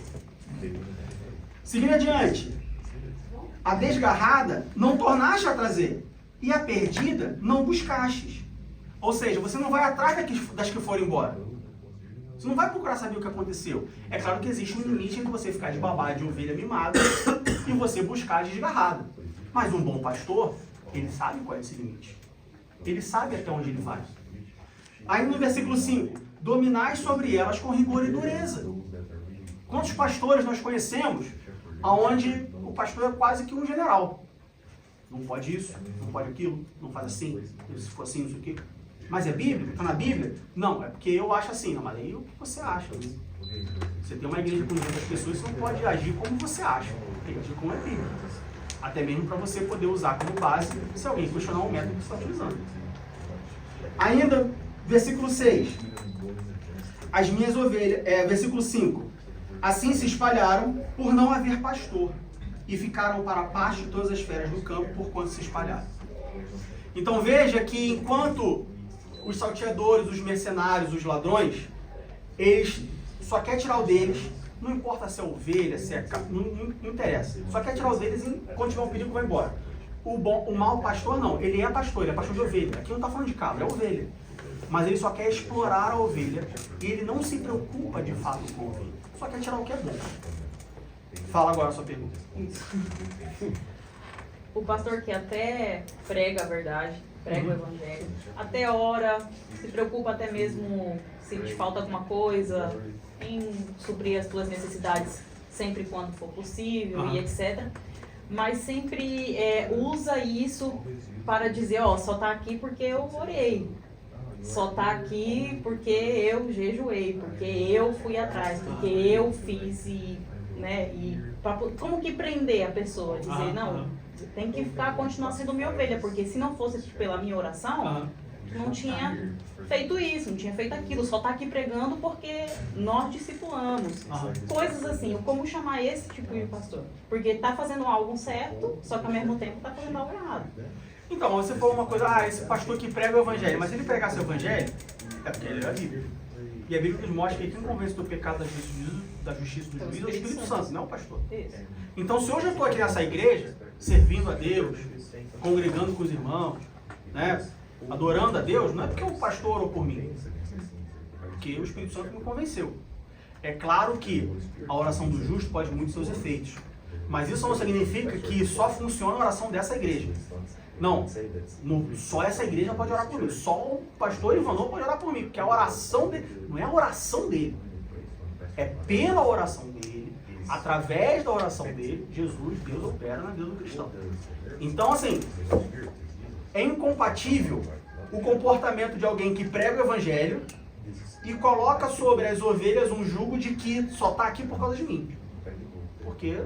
S1: Seguindo adiante. A desgarrada não tornaste a trazer, e a perdida não buscastes. Ou seja, você não vai atrás das que foram embora. Você não vai procurar saber o que aconteceu. É claro que existe um limite entre você ficar de babá de ovelha mimada e você buscar a desgarrada. Mas um bom pastor, ele sabe qual é esse limite. Ele sabe até onde ele vai. Aí no versículo 5, dominai sobre elas com rigor e dureza. Quantos pastores nós conhecemos aonde o pastor é quase que um general? Não pode isso, não pode aquilo, não faz assim, se for assim, não sei o quê. Mas é bíblico? Está na Bíblia? Não, é porque eu acho assim. Não, mas aí o que você acha? Né? Você tem uma igreja com 200 pessoas, você não pode agir como você acha. Tem que agir como é bíblico. Até mesmo para você poder usar como base se alguém questionar o método que você está utilizando. Ainda, versículo 6. As minhas ovelhas, versículo 5. Assim se espalharam por não haver pastor, e ficaram para a parte de todas as feras do campo por quanto se espalharam. Então veja que enquanto os salteadores, os mercenários, os ladrões, eles só querem tirar o deles, não importa se é ovelha, se é não interessa. Só quer tirar os deles e quando tiver um perigo vai embora. O mau pastor não, ele é pastor, ele é pastor de ovelha. Aqui não está falando de cabra, é ovelha. Mas ele só quer explorar a ovelha e ele não se preocupa de fato com a ovelha. Só quer tirar o que é bom. Fala agora a sua pergunta.
S2: O pastor que até prega a verdade, prega o evangelho, até ora, se preocupa até mesmo se te falta alguma coisa, em suprir as tuas necessidades sempre quando for possível e etc. Mas sempre usa isso para dizer, ó, só tá aqui porque eu orei. Só tá aqui porque eu jejuei, porque eu fui atrás, porque eu fiz e né? E como que prender a pessoa? Dizer, não, você tem que continuar sendo minha ovelha, porque se não fosse pela minha oração, não tinha feito isso, não tinha feito aquilo, só tá aqui pregando porque nós discipulamos. Coisas assim, como chamar esse tipo de pastor? Porque tá fazendo algo certo, só que ao mesmo tempo tá fazendo algo errado.
S1: Então, você falou uma coisa, esse pastor que prega o evangelho, mas se ele pregasse o evangelho, é porque ele é a Bíblia. E a Bíblia nos mostra que quem convence do pecado, da justiça do juízo é o Espírito Santo, não é o pastor.
S2: Isso.
S1: Então, se hoje eu estou aqui nessa igreja, servindo a Deus, congregando com os irmãos, né, adorando a Deus, não é porque o pastor orou por mim, porque o Espírito Santo me convenceu. É claro que a oração do justo pode muito seus efeitos, mas isso não significa que só funciona a oração dessa igreja. Não, só essa igreja pode orar por mim, só o pastor Ivanor pode orar por mim, porque a oração dele, não é a oração dele, é pela oração dele, através da oração dele, Jesus, Deus opera na vida do cristão. Então, assim, é incompatível o comportamento de alguém que prega o evangelho e coloca sobre as ovelhas um jugo de que só está aqui por causa de mim. Porque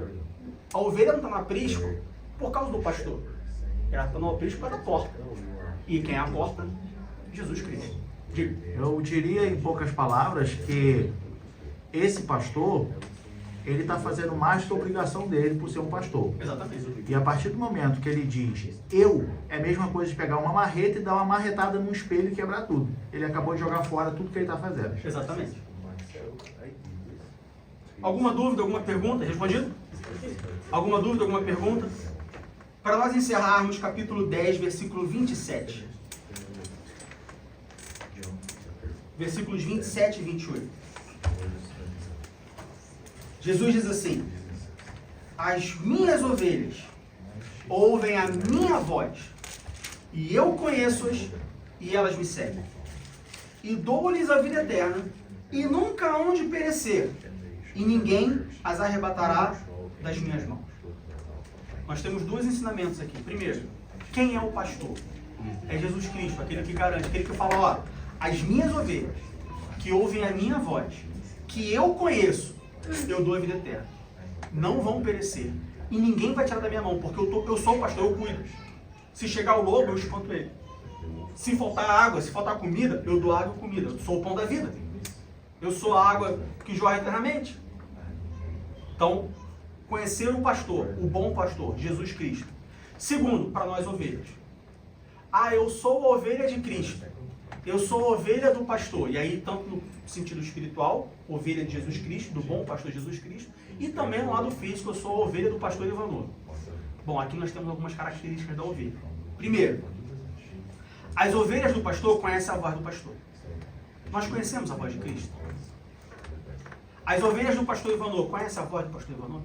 S1: a ovelha não está no aprisco por causa do pastor. Ela está no aprisco por causa da porta. E quem é a porta? Jesus Cristo.
S4: Eu diria em poucas palavras que esse pastor, ele está fazendo mais que a obrigação dele por ser um pastor.
S1: Exatamente.
S4: E a partir do momento que ele diz eu, é a mesma coisa de pegar uma marreta e dar uma marretada num espelho e quebrar tudo. Ele acabou de jogar fora tudo que ele está fazendo.
S1: Exatamente. Alguma dúvida, alguma pergunta? Respondido? Alguma dúvida, alguma pergunta? Para nós encerrarmos capítulo 10, versículo 27. Versículos 27 e 28. Jesus diz assim: as minhas ovelhas ouvem a minha voz, e eu conheço-as, e elas me seguem. E dou-lhes a vida eterna, e nunca hão de perecer, e ninguém as arrebatará das minhas mãos. Nós temos dois ensinamentos aqui. Primeiro, quem é o pastor? É Jesus Cristo, aquele que garante, aquele que fala, as minhas ovelhas, que ouvem a minha voz, que eu conheço, eu dou a vida eterna. Não vão perecer. E ninguém vai tirar da minha mão, porque eu sou o pastor, eu cuido. Se chegar o lobo, eu espanto ele. Se faltar água, se faltar comida, eu dou água e comida. Eu sou o pão da vida. Eu sou a água que jorra eternamente. Então, conhecer o pastor, o bom pastor, Jesus Cristo. Segundo, para nós ovelhas. Eu sou a ovelha de Cristo. Eu sou a ovelha do pastor. E aí, tanto no sentido espiritual, ovelha de Jesus Cristo, do bom pastor Jesus Cristo, e também no lado físico, eu sou a ovelha do pastor Ivanor. Bom, aqui nós temos algumas características da ovelha. Primeiro, as ovelhas do pastor conhecem a voz do pastor. Nós conhecemos a voz de Cristo. As ovelhas do pastor Ivanor conhecem a voz do pastor Ivanor?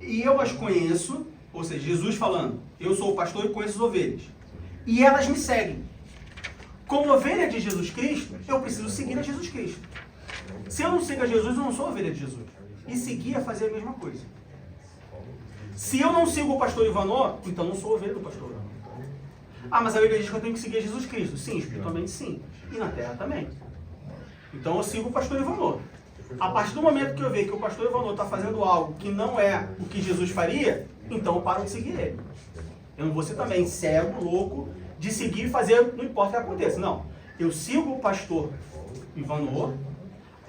S1: E eu as conheço, ou seja, Jesus falando, eu sou o pastor e conheço as ovelhas. E elas me seguem. Como ovelha de Jesus Cristo, eu preciso seguir a Jesus Cristo. Se eu não sigo a Jesus, eu não sou ovelha de Jesus. E seguir é fazer a mesma coisa. Se eu não sigo o pastor Ivanor, então não sou ovelha do pastor Ivanor. Mas a Bíblia diz que eu tenho que seguir a Jesus Cristo. Sim, espiritualmente sim. E na terra também. Então eu sigo o pastor Ivanor. A partir do momento que eu ver que o pastor Ivanor está fazendo algo que não é o que Jesus faria, então eu paro de seguir ele. Eu não vou ser também cego, louco, de seguir e fazer, não importa o que aconteça. Não. Eu sigo o pastor Ivanor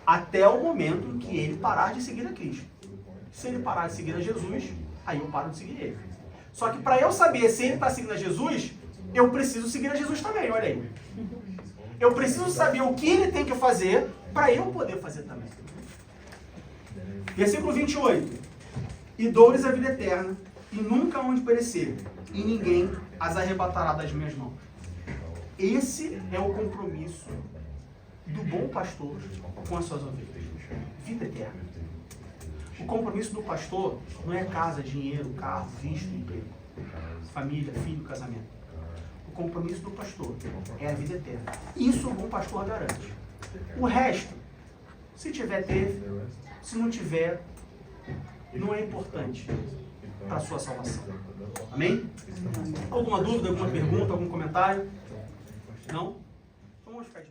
S1: até o momento em que ele parar de seguir a Cristo. Se ele parar de seguir a Jesus, aí eu paro de seguir ele. Só que para eu saber se ele está seguindo a Jesus, eu preciso seguir a Jesus também, olha aí. Eu preciso saber o que ele tem que fazer para eu poder fazer também. Versículo 28. E dou-lhes a vida eterna, e nunca hão de perecer, e ninguém as arrebatará das minhas mãos. Esse é o compromisso do bom pastor com as suas ovelhas. Vida eterna. O compromisso do pastor não é casa, dinheiro, carro, visto, emprego, família, filho, casamento. O compromisso do pastor é a vida eterna. Isso o bom pastor garante. O resto, se tiver, teve. Se não tiver, não é importante para a sua salvação. Amém? Alguma dúvida, alguma pergunta, algum comentário? Não? Então vamos ficar de